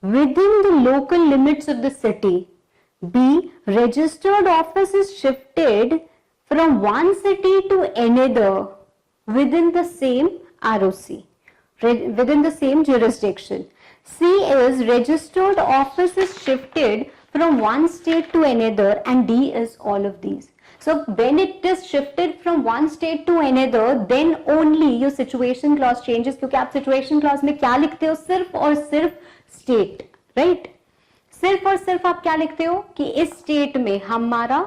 within the local limits of the city. B, registered office is shifted from one city to another within the same ROC, within the same jurisdiction. C is registered office is shifted from one state to another, and D is all of these. So when it is shifted from one state to another, then only your situation clause changes, क्योंकि आप situation clause में क्या लिखते हो, सिर्फ और सिर्फ state, right? सिर्फ और सिर्फ आप क्या लिखते हो कि इस state में हमारा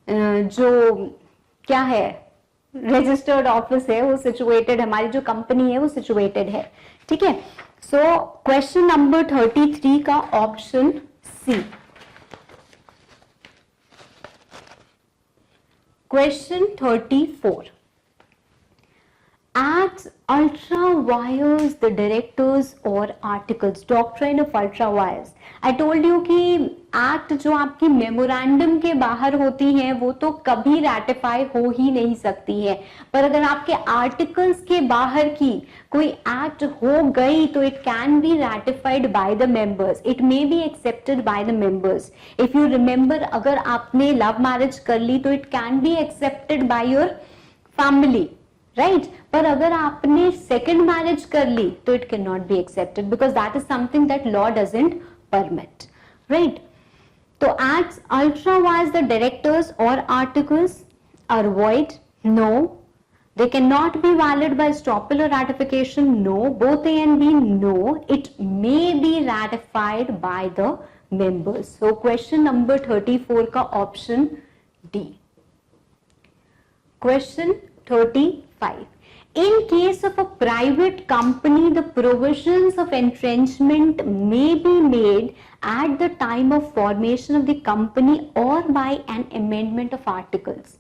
जो क्या है रजिस्टर्ड ऑफिस है वो सिचुएटेड, हमारी जो कंपनी है वो सिचुएटेड है, ठीक है। सो क्वेश्चन नंबर 33 का option C. Question 34. Acts ultra vires the directors or articles. Doctrine of ultra vires. I told you कि एक्ट जो आपकी मेमोरेंडम के बाहर होती हैं वो तो कभी रैटिफाई हो ही नहीं सकती है, पर अगर आपके आर्टिकल्स के बाहर की कोई एक्ट हो गई तो it can be ratified by the members, it may be accepted by the members. If you remember, अगर आपने लव मैरिज कर ली तो it can be accepted by your family, right? पर अगर आपने सेकेंड मैरिज कर ली तो it can not be accepted because that is something that law doesn't permit, right? तो acts ultra vires the directors or articles are void? No. They cannot be valid by estoppel or ratification? No. Both A and B? No. It may be ratified by the members. So question number 34 का option D. Question 35. In case of a private company, the provisions of entrenchment may be made at the time of formation of the company or by an amendment of articles.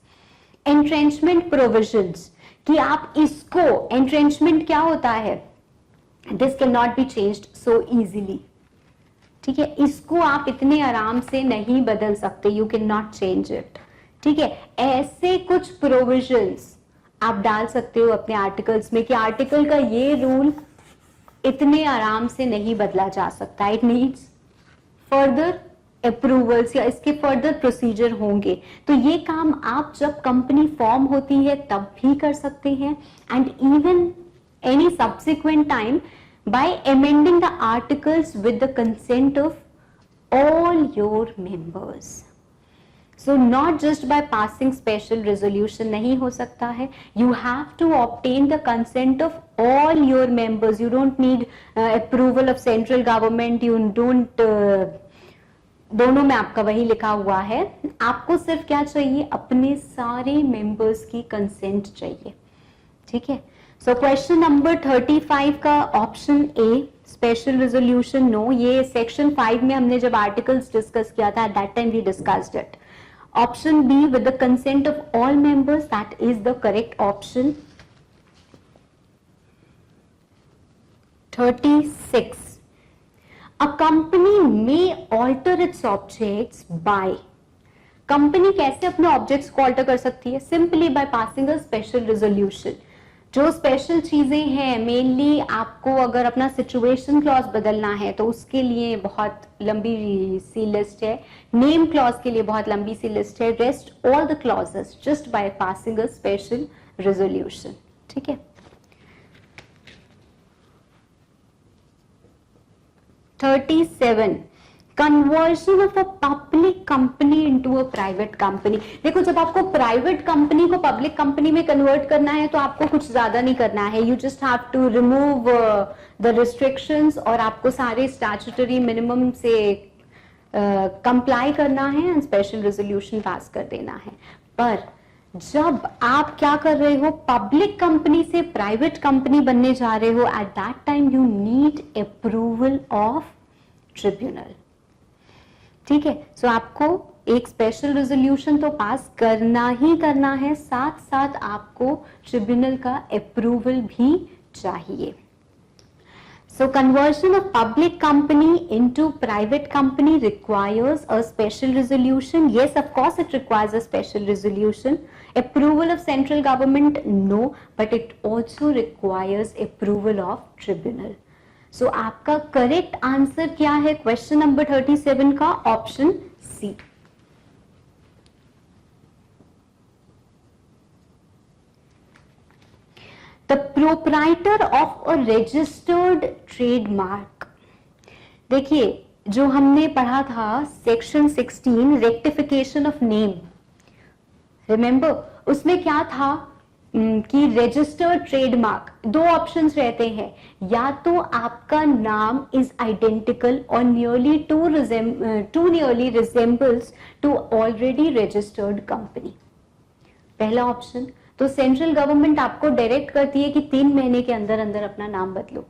Entrenchment provisions कि आप इसको, entrenchment क्या होता है? This cannot be changed so easily. ठीक है, इसको आप इतने आराम से नहीं बदल सकते, you cannot change it. ठीक है, ऐसे कुछ प्रोविजंस आप डाल सकते हो अपने आर्टिकल्स में कि आर्टिकल का ये रूल इतने आराम से नहीं बदला जा सकता, इट नीड्स फर्दर अप्रूवल्स या इसके फर्दर प्रोसीजर होंगे। तो ये काम आप जब कंपनी फॉर्म होती है तब भी कर सकते हैं, and even any subsequent time bye amending the articles with the consent of all your members. So not just by passing special resolution नहीं हो सकता है, you have to obtain the consent of all your members. You don't need approval of central government. You don't दोनों में आपका वही लिखा हुआ है, आपको सिर्फ क्या चाहिए, अपने सारे members की consent चाहिए, ठीक है। So question number 35 का option A special resolution no, ये सेक्शन 5 में हमने जब आर्टिकल्स डिस्कस किया था, at that time we discussed it. Option B with the consent of all members, that is the correct option. 36. A company may alter its objects by. Company कैसे अपने objects को alter कर सकती है? Simply by passing a special resolution. जो स्पेशल चीजें हैं, मेनली आपको अगर अपना सिचुएशन क्लॉज बदलना है तो उसके लिए बहुत लंबी सी लिस्ट है, नेम क्लॉज के लिए बहुत लंबी सी लिस्ट है, rest all the clauses just by passing a special resolution. ठीक है. 37. Conversion of a public company into a private company. देखो, जब आपको प्राइवेट कंपनी को पब्लिक कंपनी में कन्वर्ट करना है तो आपको कुछ ज्यादा नहीं करना है. You just have to remove the restrictions और आपको सारे स्टैट्यूटरी मिनिमम से कंप्लाई करना है एंड स्पेशल रेजोल्यूशन पास कर देना है. पर जब आप क्या कर रहे हो, पब्लिक कंपनी से प्राइवेट कंपनी बनने जा रहे हो, eight that time you need approval of tribunal. ठीक है. सो आपको एक स्पेशल रेजोल्यूशन तो पास करना ही करना है, साथ साथ आपको ट्रिब्यूनल का अप्रूवल भी चाहिए. So conversion of public company into private company requires a special resolution. Yes, of course it requires a special resolution. Approval of central government, no, but it also requires approval of tribunal. So आपका correct answer क्या है question number 37 का? Option C. The proprietor of a registered trademark. देखिए, जो हमने पढ़ा था section 16 rectification of name, remember उसमें क्या था कि रजिस्टर्ड ट्रेडमार्क दो ऑप्शंस रहते हैं, या तो आपका नाम इज आइडेंटिकल और nearly to nearly resembles to already registered company, पहला ऑप्शन. तो सेंट्रल गवर्नमेंट आपको डायरेक्ट करती है कि 3 महीने के अंदर अंदर अपना नाम बदलो,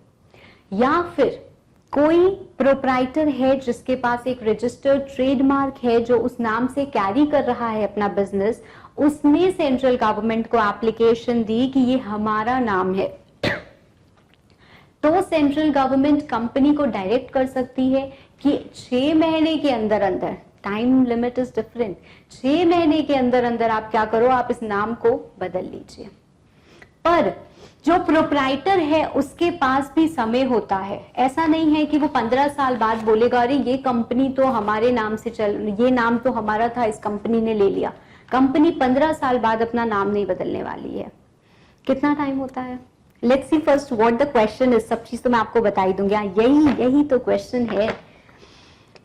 या फिर कोई प्रोप्राइटर है जिसके पास एक रजिस्टर्ड ट्रेडमार्क है जो उस नाम से कैरी कर रहा है अपना बिजनेस, उसने सेंट्रल गवर्नमेंट को एप्लीकेशन दी कि ये हमारा नाम है, तो सेंट्रल गवर्नमेंट कंपनी को डायरेक्ट कर सकती है कि 6 महीने के अंदर अंदर, टाइम लिमिट इज डिफरेंट, 6 महीने के अंदर अंदर आप क्या करो, आप इस नाम को बदल लीजिए. पर जो प्रोप्राइटर है उसके पास भी समय होता है. ऐसा नहीं है कि वो 15 साल बाद बोलेगा अरे ये कंपनी तो हमारे नाम से ये नाम तो हमारा था, इस कंपनी ने ले लिया. कंपनी 15 साल बाद अपना नाम नहीं बदलने वाली है. कितना टाइम होता है? Let's see first what the question is. सब चीज तो मैं आपको बता ही दूंगी. यही तो क्वेश्चन है.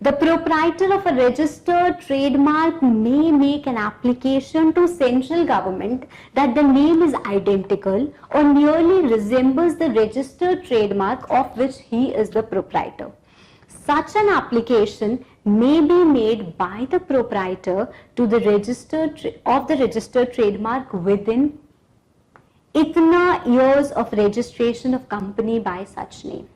The proprietor of a registered trademark may make an application to central government that the name is identical or nearly resembles the registered trademark of which he is the proprietor. Such an application may be made by the proprietor to the registered trademark within itna years of registration of company by such name.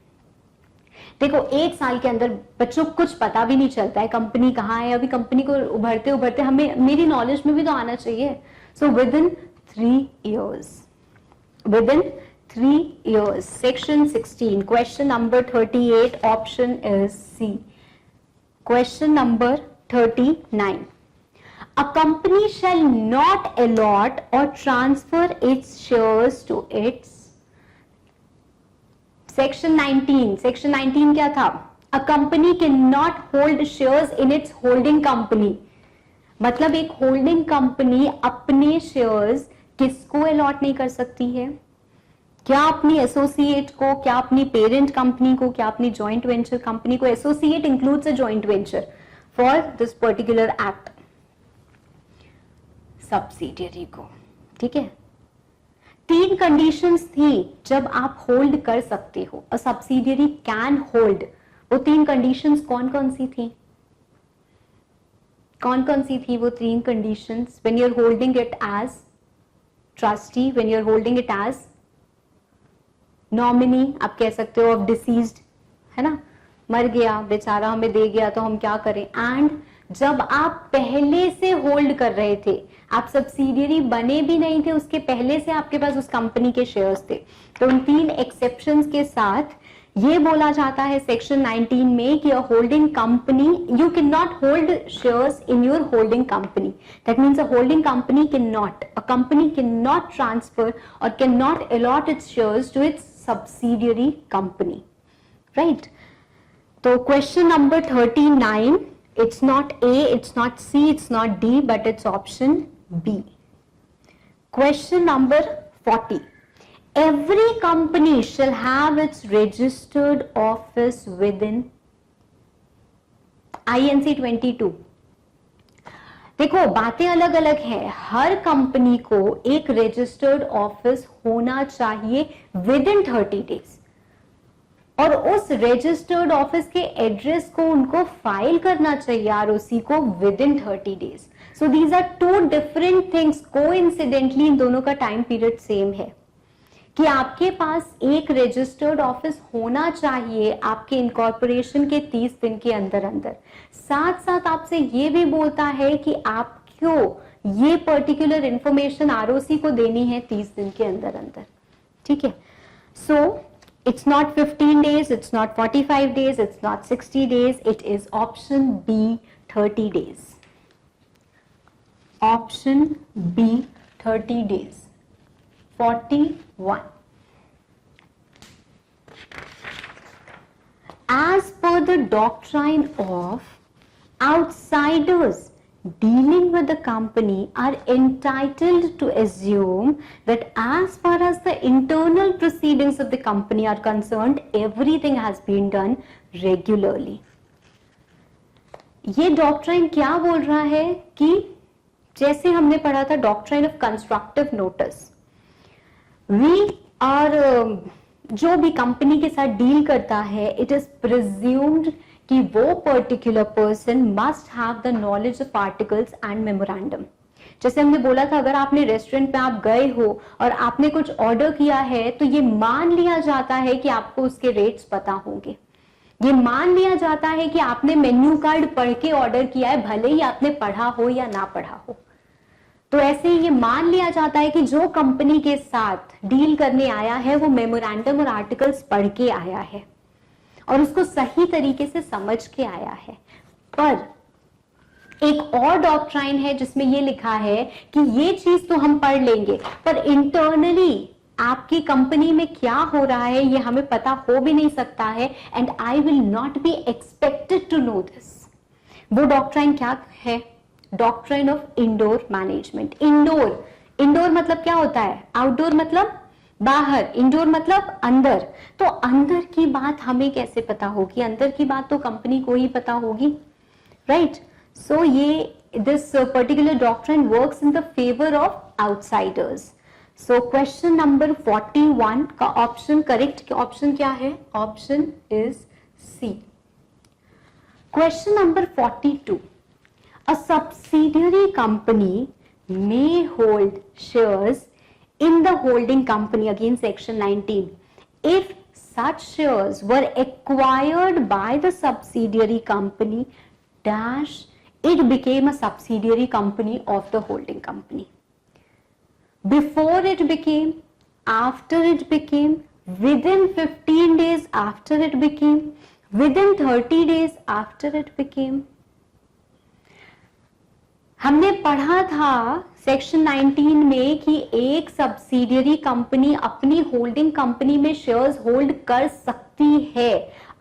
देखो, 1 साल के अंदर बच्चों को कुछ पता भी नहीं चलता है कंपनी कहाँ है. अभी कंपनी को उभरते उभरते हमें, मेरी नॉलेज में भी तो आना चाहिए. So within 3 years, within 3 years. Section 16 question number 38 option is C. Question number 39. A company shall not allot or transfer its shares to its. Section 19 क्या था? अ company can not hold shares in its holding company. मतलब एक holding company अपने shares किसको allot नहीं कर सकती है? क्या अपनी एसोसिएट को, क्या अपनी पेरेंट कंपनी को, क्या अपनी जॉइंट वेंचर कंपनी को. Associate includes a joint venture for this particular act. Subsidiary को. ठीक है. 3 कंडीशंस थी जब आप होल्ड कर सकते हो, अ सब्सिडियरी कैन होल्ड. वो 3 कंडीशंस कौन कौन सी थी? वो 3 conditions? When you are holding it as trustee, when you are holding it as nominee, आप कह सकते हो ऑफ डिसीज्ड है ना, मर गया बेचारा, हमें दे गया तो हम क्या करें। एंड जब आप पहले से होल्ड कर रहे थे, आप सब्सिडियरी बने भी नहीं थे, उसके पहले से आपके पास उस कंपनी के शेयर्स थे, तो उन 3 एक्सेप्शंस के साथ ये बोला जाता है सेक्शन 19 में कि a holding company, you can not hold shares in your holding company. That means a holding company can not, a company can not transfer और can not allot its shares to its subsidiary company, right. तो question number 39, it's not A, it's not C, it's not D, but it's option B. Question number 40. Every company shall have its registered office within INC 22. देखो बातें अलग अलग हैं, हर company को एक registered office होना चाहिए विद इन 30 डेज, और उस रजिस्टर्ड ऑफिस के एड्रेस को उनको फाइल करना चाहिए आरओसी को within 30 days. So these are 2 different things. Coincidentally इन दोनों का टाइम पीरियड सेम है कि आपके पास एक रजिस्टर्ड ऑफिस होना चाहिए आपके इनकॉर्पोरेशन के 30 दिन के अंदर अंदर। साथ साथ आपसे ये भी बोलता है कि आपको ये पर्टिकुलर इंफॉर्मेशन आरओसी को देनी है 30 दिन के अंदर अंदर, ठीक है। सो it's not 15 days, it's not 45 days, it's not 60 days, it is option B, 30 days. Option B, 30 days. 41. As per the doctrine of outsiders dealing with the company are entitled to assume that as far as the internal proceedings of the company are concerned, everything has been done regularly. ये doctrine क्या बोल रहा है कि जैसे हमने पढ़ा था doctrine of constructive notice, we are जो भी कंपनी के साथ डील करता है, इट इज प्रिज्यूम्ड कि वो particular person must have the knowledge of articles and memorandum. जैसे हमने बोला था, अगर आपने रेस्टोरेंट पे आप गए हो और आपने कुछ ऑर्डर किया है तो ये मान लिया जाता है कि आपको उसके रेट्स पता होंगे, ये मान लिया जाता है कि आपने मेन्यू कार्ड पढ़ के ऑर्डर किया है, भले ही आपने पढ़ा हो या ना पढ़ा हो। तो ऐसे ही ये मान लिया जाता है कि जो कंपनी के साथ डील करने आया है वो मेमोरेंडम और आर्टिकल्स पढ़ के आया है और उसको सही तरीके से समझ के आया है। पर एक और डॉक्ट्राइन है जिसमें ये लिखा है कि ये चीज तो हम पढ़ लेंगे, पर इंटरनली आपकी कंपनी में क्या हो रहा है ये हमें पता हो भी नहीं सकता है, and I will not be expected to know this. वो डॉक्ट्राइन क्या है? Doctrine of indoor management. Indoor मतलब क्या होता है? आउटडोर मतलब बाहर, इंडोर मतलब अंदर। तो अंदर की बात हमें कैसे पता होगी? अंदर की बात तो कंपनी को ही पता होगी, राइट? सो ये this particular doctrine works in the favour of outsiders. So question number 41 का ऑप्शन, करेक्ट ऑप्शन क्या है? Option is C. Question number 42, a subsidiary company may hold shares in the holding company, again section 19, if such shares were acquired by the subsidiary company dash it became a subsidiary company of the holding company. Before it became, after it became, within 15 days after it became, within 30 days after it became. हमने पढ़ा था section 19 में कि एक subsidiary company अपनी holding company में shares hold कर सकती है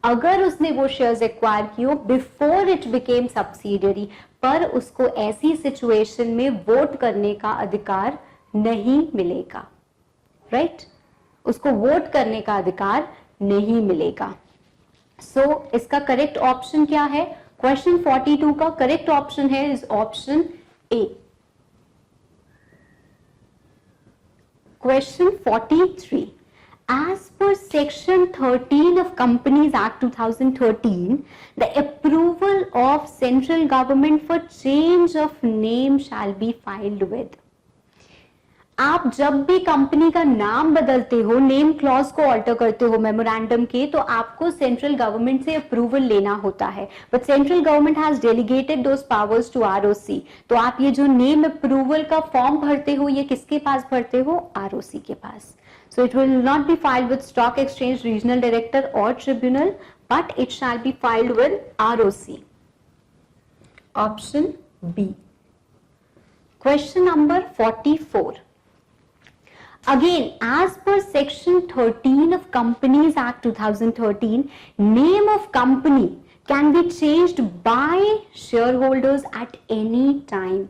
अगर उसने वो शेयर्स एक्वायर किए बिफोर इट बिकेम सब्सिडियरी, पर उसको ऐसी सिचुएशन में वोट करने का अधिकार नहीं मिलेगा, राइट? उसको वोट करने का अधिकार नहीं मिलेगा। सो इसका करेक्ट ऑप्शन क्या है? क्वेश्चन 42 का करेक्ट ऑप्शन है is option A. Question 43, as per section 13 of Companies Act 2013, the approval of central government for change of name shall be filed with. आप जब भी कंपनी का नाम बदलते हो, नेम क्लॉज को ऑल्टर करते हो मेमोरेंडम के, तो आपको सेंट्रल गवर्नमेंट से अप्रूवल लेना होता है, but central government has delegated those powers to ROC. तो आप ये जो नेम अप्रूवल का फॉर्म भरते हो, ये किसके पास भरते हो? आरओसी के पास। So it will not be filed with stock exchange regional director और tribunal, but it shall be filed with ROC. Option B. Question number 44. Again, as per section 13 of Companies Act 2013, name of company can be changed by shareholders at any time.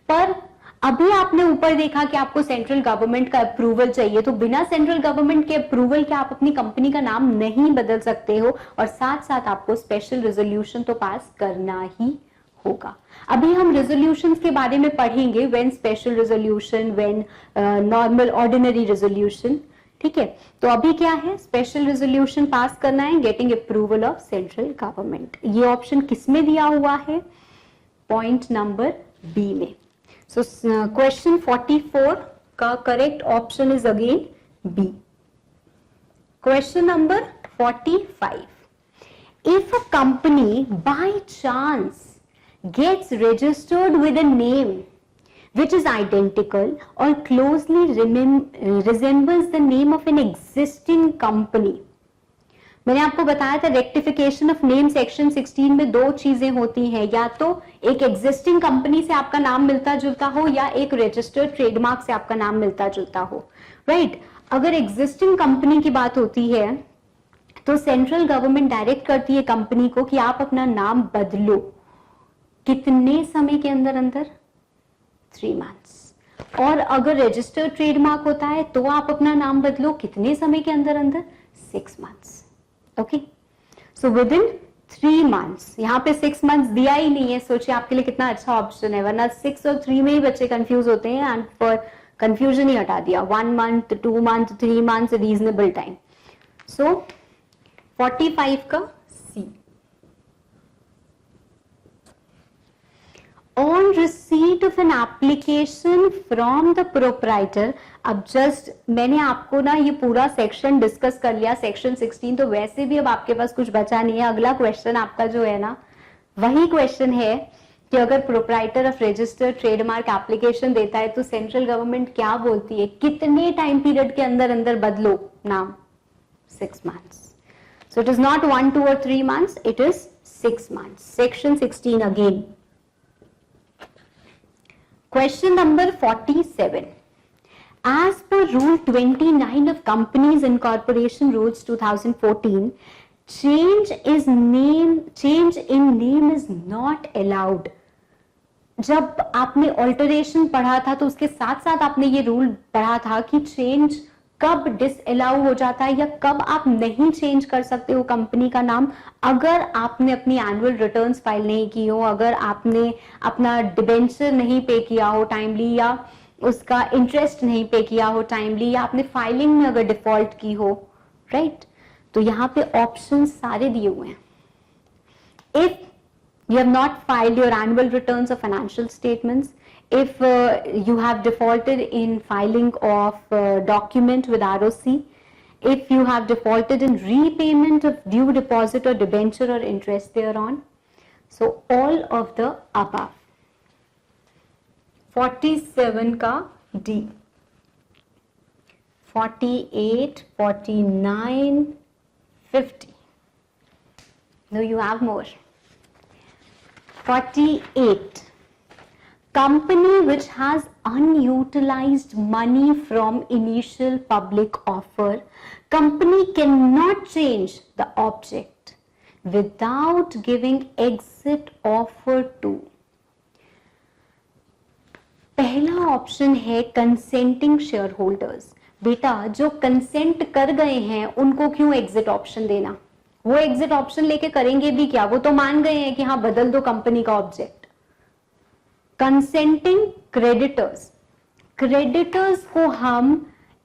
पर अभी आपने ऊपर देखा कि आपको central government का approval चाहिए, तो बिना सेंट्रल गवर्नमेंट के अप्रूवल के आप अपनी कंपनी का नाम नहीं बदल सकते हो, और साथ साथ आपको स्पेशल रेजोल्यूशन तो पास करना ही होगा। अभी हम रेजोल्यूशंस के बारे में पढ़ेंगे, when special resolution, when normal ordinary resolution. ठीक है, तो अभी क्या है? स्पेशल रेजोल्यूशन पास करना है, getting approval of central government. ये ऑप्शन किसमें दिया हुआ है? पॉइंट नंबर बी में। सो क्वेश्चन 44 का correct option is again B. Question number 45. If a company by chance gets registered with a name which is identical or closely resembles the name of an existing company, मैंने आपको बताया था rectification of name section 16 में दो चीजें होती हैं, या तो एक एग्जिस्टिंग कंपनी से आपका नाम मिलता जुलता हो, या एक रजिस्टर्ड ट्रेडमार्क से आपका नाम मिलता जुलता हो, राइट? अगर एग्जिस्टिंग कंपनी की बात होती है तो सेंट्रल गवर्नमेंट डायरेक्ट करती है कंपनी को कि आप अपना नाम बदलो। कितने समय के अंदर अंदर? 3 months। और अगर रजिस्टर्ड ट्रेडमार्क होता है तो आप अपना नाम बदलो कितने समय के अंदर अंदर? 6 months। ओके, सो विद इन 3 months। यहाँ पे 6 months दिया ही नहीं है, सोचिए आपके लिए कितना अच्छा ऑप्शन है, वरना 6 और 3 में ही बच्चे कंफ्यूज होते हैं, एंड फॉर कंफ्यूजन ही हटा दिया। 1 month, 2 months, 3 months reasonable time. सो 45 का सी। On receipt of an application from the proprietor, अब जस्ट मैंने आपको ना ये पूरा सेक्शन डिस्कस कर लिया, सेक्शन 16, तो वैसे भी अब आपके पास कुछ बचा नहीं है। अगला क्वेश्चन आपका जो है ना, वही क्वेश्चन है कि अगर proprietor of registered trademark application देता है तो सेंट्रल गवर्नमेंट क्या बोलती है, कितने टाइम पीरियड के अंदर अंदर बदलो नाम? 6 months। So it is not 1, 2 or 3 months, it is 6 months. Section 16 again. Question number 47. As per Rule 29 of Companies Incorporation Rules 2014, change in name is not allowed. जब आपने ऑल्टरेशन पढ़ा था तो उसके साथ साथ आपने ये रूल पढ़ा था कि चेंज कब डिसअलाउ हो जाता है, या कब आप नहीं चेंज कर सकते हो कंपनी का नाम, अगर आपने अपनी एनुअल रिटर्न्स फाइल नहीं की हो, अगर आपने अपना डिबेंचर नहीं पे किया हो टाइमली, या उसका इंटरेस्ट नहीं पे किया हो टाइमली, या आपने फाइलिंग में अगर डिफॉल्ट की हो, राइट? तो यहाँ पे ऑप्शन सारे दिए हुए हैं। If you have not filed your annual returns or financial statements, if you have defaulted in filing of document with ROC, if you have defaulted in repayment of due deposit or debenture or interest thereon, so all of the above. 47 का D, 48, 49, 50. No, you have more. 48. Company which has unutilized money from initial public offer, company cannot change the object without giving exit offer to. पहला option है consenting share holders. बेटा जो consent कर गए हैं उनको क्यों एग्जिट ऑप्शन देना? वो एग्जिट ऑप्शन लेके करेंगे भी क्या? वो तो मान गए हैं कि हाँ बदल दो कंपनी का ऑब्जेक्ट। कंसेंटिंग क्रेडिटर्स, क्रेडिटर्स को हम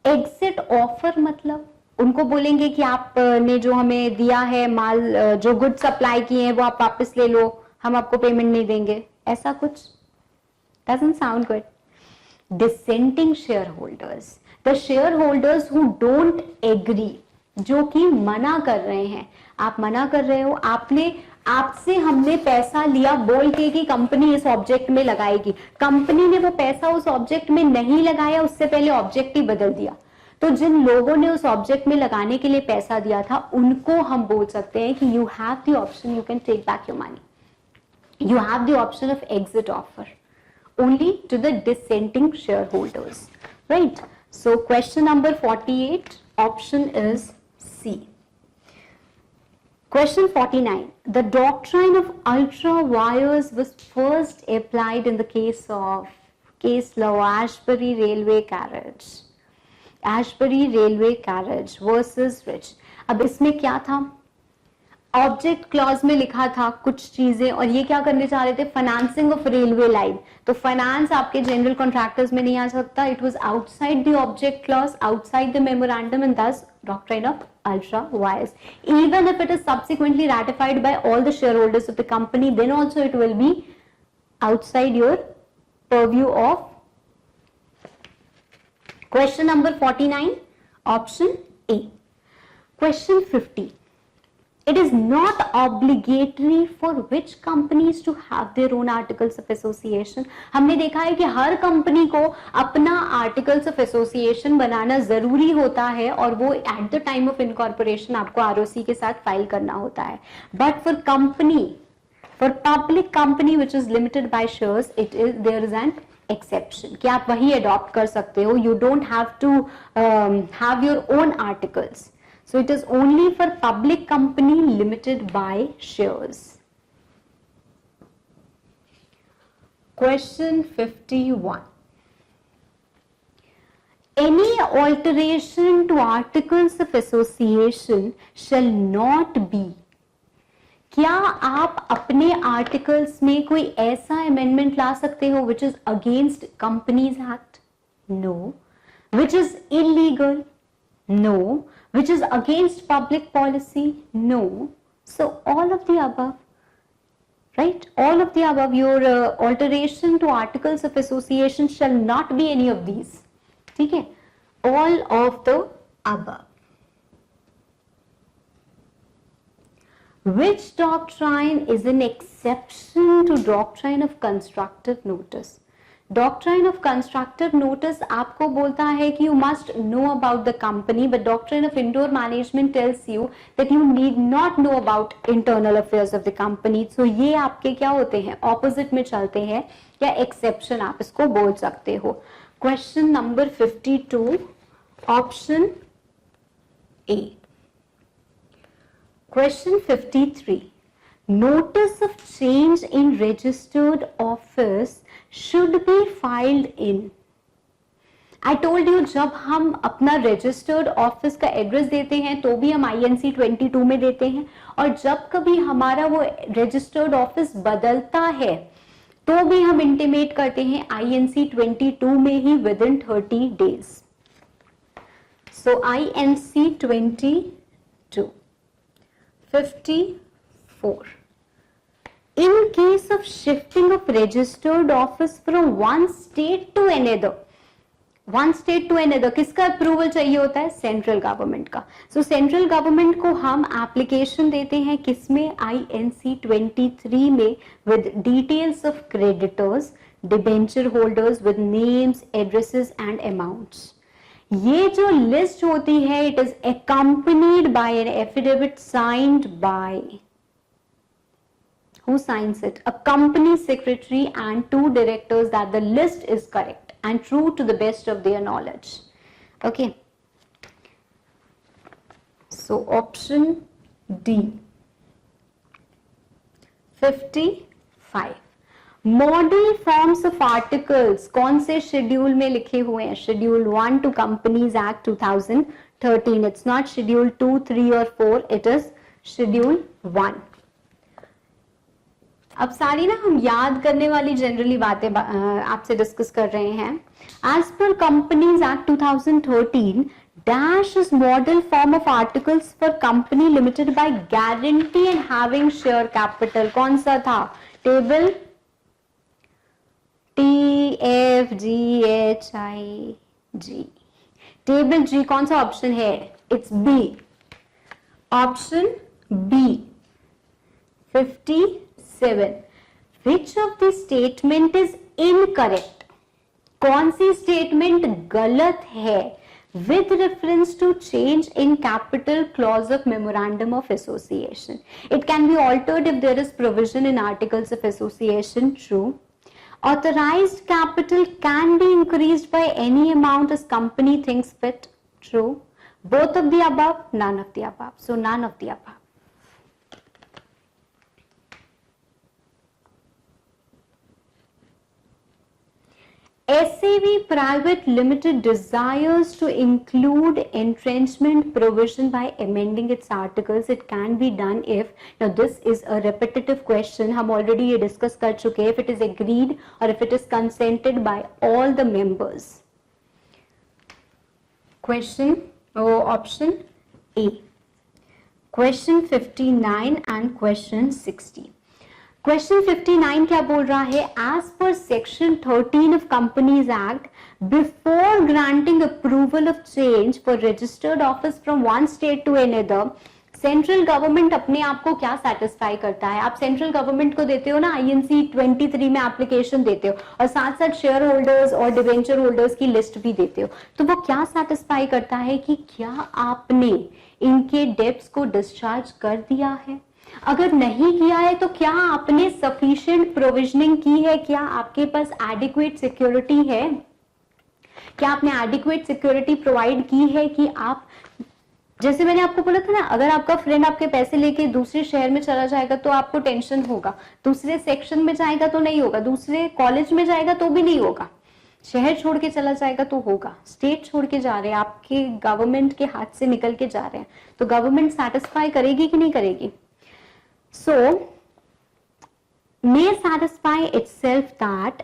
एग्जिट ऑफर मतलब उनको बोलेंगे कि आपने जो हमें दिया है माल, जो गुड सप्लाई किए हैं वो आप वापस ले लो, हम आपको पेमेंट नहीं देंगे, ऐसा कुछ? Doesn't sound good. Dissenting share holders, the share holders who don't agree, जो कि मना कर रहे हैं। आप मना कर रहे हो, आपसे हमने पैसा लिया बोल के कि कंपनी इस ऑब्जेक्ट में लगाएगी, कंपनी ने वो पैसा उस ऑब्जेक्ट में नहीं लगाया, उससे पहले ऑब्जेक्ट ही बदल दिया। तो जिन लोगों ने उस ऑब्जेक्ट में लगाने के लिए पैसा दिया था, उनको हम बोल सकते हैं कि you have the option, you can take back your money, you have the option of exit offer only to the dissenting shareholders, right? So question number 48, option is C. Question 49, the doctrine of ultra wires was first applied in the case law Ashbury railway carriage versus which? अब इसमें क्या था, object clause में लिखा था कुछ चीजें, और ये क्या करने चाह रहे थे, फाइनेंसिंग ऑफ रेलवे लाइन। तो फाइनेंस आपके जनरल कॉन्ट्रैक्टर्स में नहीं आ सकता, it was outside the object clause, outside the memorandum, and this doctrine of ultra wires. Even if it is subsequently ratified by all the shareholders of the company, then also it will be outside your purview of. Question number 49, option A. Question 50. It is not obligatory for which companies to have their own articles of association. हमने देखा है कि हर company को अपना articles of association बनाना जरूरी होता है, और वो at the time of incorporation आपको आरओसी के साथ फाइल करना होता है। But for public company which is limited by shares, there is an exception कि आप वही अडॉप्ट कर सकते हो, you don't have to have your own articles. So it is only for public company limited by shares. Question 51. Any alteration to articles of association shall not be. क्या आप अपने articles में कोई ऐसा अमेंडमेंट ला सकते हो which is against Companies Act? No. Which is illegal? No. Which is against public policy? No. So all of the above, right? All of the above. Your alteration to articles of association shall not be any of these. ठीक है? All of the above. Which doctrine is an exception to doctrine of constructive notice? Doctrine of constructive notice आपको बोलता है कि you must know about the company, but doctrine of indoor management tells you that you need not know about internal affairs of the company. So ये आपके क्या होते हैं, opposite में चलते हैं, या एक्सेप्शन आप इसको बोल सकते हो. Question number 52, option A. Question 53, notice of change in registered office should be filed in. I told you जब हम अपना registered office का एड्रेस देते हैं तो भी हम INC 22 में देते हैं, और जब कभी हमारा वो registered office बदलता है तो भी हम इंटीमेट करते हैं INC 22 में ही within 30 days. So INC 22. 54. In case of shifting of registered office from one state to another, किसका अप्रूवल चाहिए होता है, सेंट्रल गवर्नमेंट का. सो सेंट्रल गवर्नमेंट को हम एप्लीकेशन देते हैं किसमें, INC 23 में, with details of creditors, debenture holders with names, addresses and amounts. ये जो लिस्ट होती है, it is accompanied by an affidavit signed by, who signs it, a company secretary and 2 directors, that the list is correct and true to the best of their knowledge. Okay, so option D. 55. Model forms of articles कौन से schedule में लिखे हुए हैं, schedule 1 to companies act 2013. It's not schedule 2, 3 और 4, it is schedule 1. अब सारी ना हम याद करने वाली जनरली बातें आपसे डिस्कस कर रहे हैं. As per companies act 2013, dash is model form of articles for company limited by guarantee and having share capital. कौन सा था, टेबल TFGHIG, टेबल जी कौन सा ऑप्शन है? It's B, option B 57. Which of the statement is incorrect? कौन सी statement गलत है? With reference to change in capital clause of memorandum of association. It can be altered if there is provision in articles of association. True. Authorized capital can be increased by any amount as company thinks fit. True. Both of the above, none of the above. So none of the above. SAV Private Limited desires to include entrenchment provision by amending its articles. It can be done if, now this is a repetitive question, हम already ये discuss कर चुके हैं, if it is agreed or if it is consented by all the members. Question, option A. Question 59 and question 60. Question 59 क्या बोल रहा है? As per section 13 of Companies Act, before granting approval of change for registered office from one state to another, central government अपने आप को क्या satisfy करता है? आप सेंट्रल गवर्नमेंट को देते हो ना INC 23 में एप्लीकेशन देते हो और साथ साथ शेयर होल्डर्स और डिवेंचर होल्डर्स की लिस्ट भी देते हो, तो वो क्या सेटिस्फाई करता है कि क्या आपने इनके डेब्ट्स को डिस्चार्ज कर दिया है? अगर नहीं किया है तो क्या आपने सफिशिएंट प्रोविजनिंग की है? क्या आपके पास एडिक्वेट सिक्योरिटी है? क्या आपने एडिक्वेट सिक्योरिटी प्रोवाइड की है कि आप, जैसे मैंने आपको बोला था ना, अगर आपका फ्रेंड आपके पैसे लेके दूसरे शहर में चला जाएगा तो आपको टेंशन होगा, दूसरे सेक्शन में जाएगा तो नहीं होगा, दूसरे कॉलेज में जाएगा तो भी नहीं होगा, शहर छोड़ के चला जाएगा तो होगा, स्टेट छोड़ के जा रहे हैं, आपके गवर्नमेंट के हाथ से निकल के जा रहे हैं, तो गवर्नमेंट सेटिस्फाई करेगी कि नहीं करेगी? So, may satisfy itself that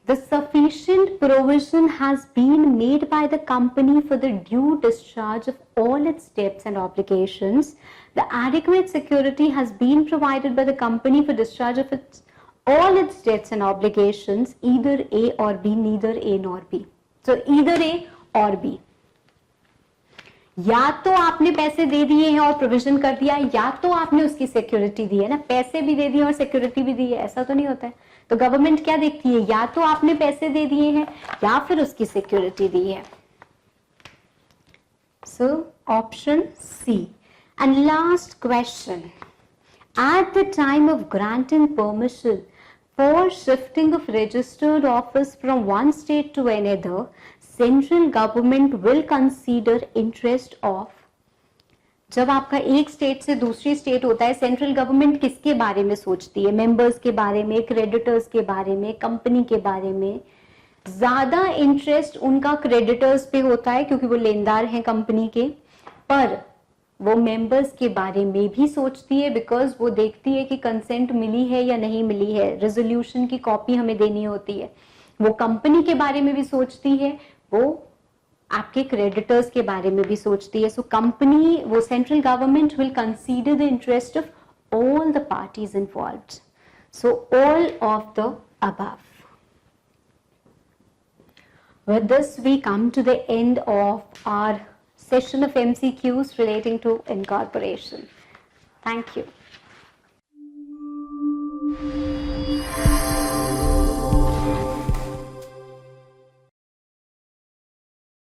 the sufficient provision has been made by the company for the due discharge of all its debts and obligations. The adequate security has been provided by the company for discharge of all its debts and obligations, either A or B, neither A nor B. So, either A or B. या तो आपने पैसे दे दिए हैं और provision कर दिया, या तो आपने उसकी सिक्योरिटी दी है ना, पैसे भी दे दिए और सिक्योरिटी भी दी है, ऐसा तो नहीं होता है। तो गवर्नमेंट क्या देखती है? या तो आपने पैसे दे दिए हैं या फिर उसकी सिक्योरिटी दी है। So option C. And last question, at the time of granting permission for shifting of registered office from one state to another, central government will consider interest of। जब आपका एक स्टेट से दूसरी स्टेट होता है, central government किसके बारे में सोचती है? मेंबर्स के बारे में, क्रेडिटर्स के बारे में, कंपनी के बारे में। ज्यादा इंटरेस्ट उनका क्रेडिटर्स पे होता है क्योंकि वो लेनदार हैं कंपनी के, पर वो मेंबर्स के बारे में भी सोचती है, बिकॉज वो देखती है कि कंसेंट मिली है या नहीं मिली है, रेजोल्यूशन की कॉपी हमें देनी होती है। वो कंपनी के बारे में भी सोचती है, वो आपके क्रेडिटर्स के बारे में भी सोचती है। सो कंपनी, वो central government will consider the interest of all the parties involved. So all of the above. With this we come to the end of our session of MCQs relating to incorporation. Thank you.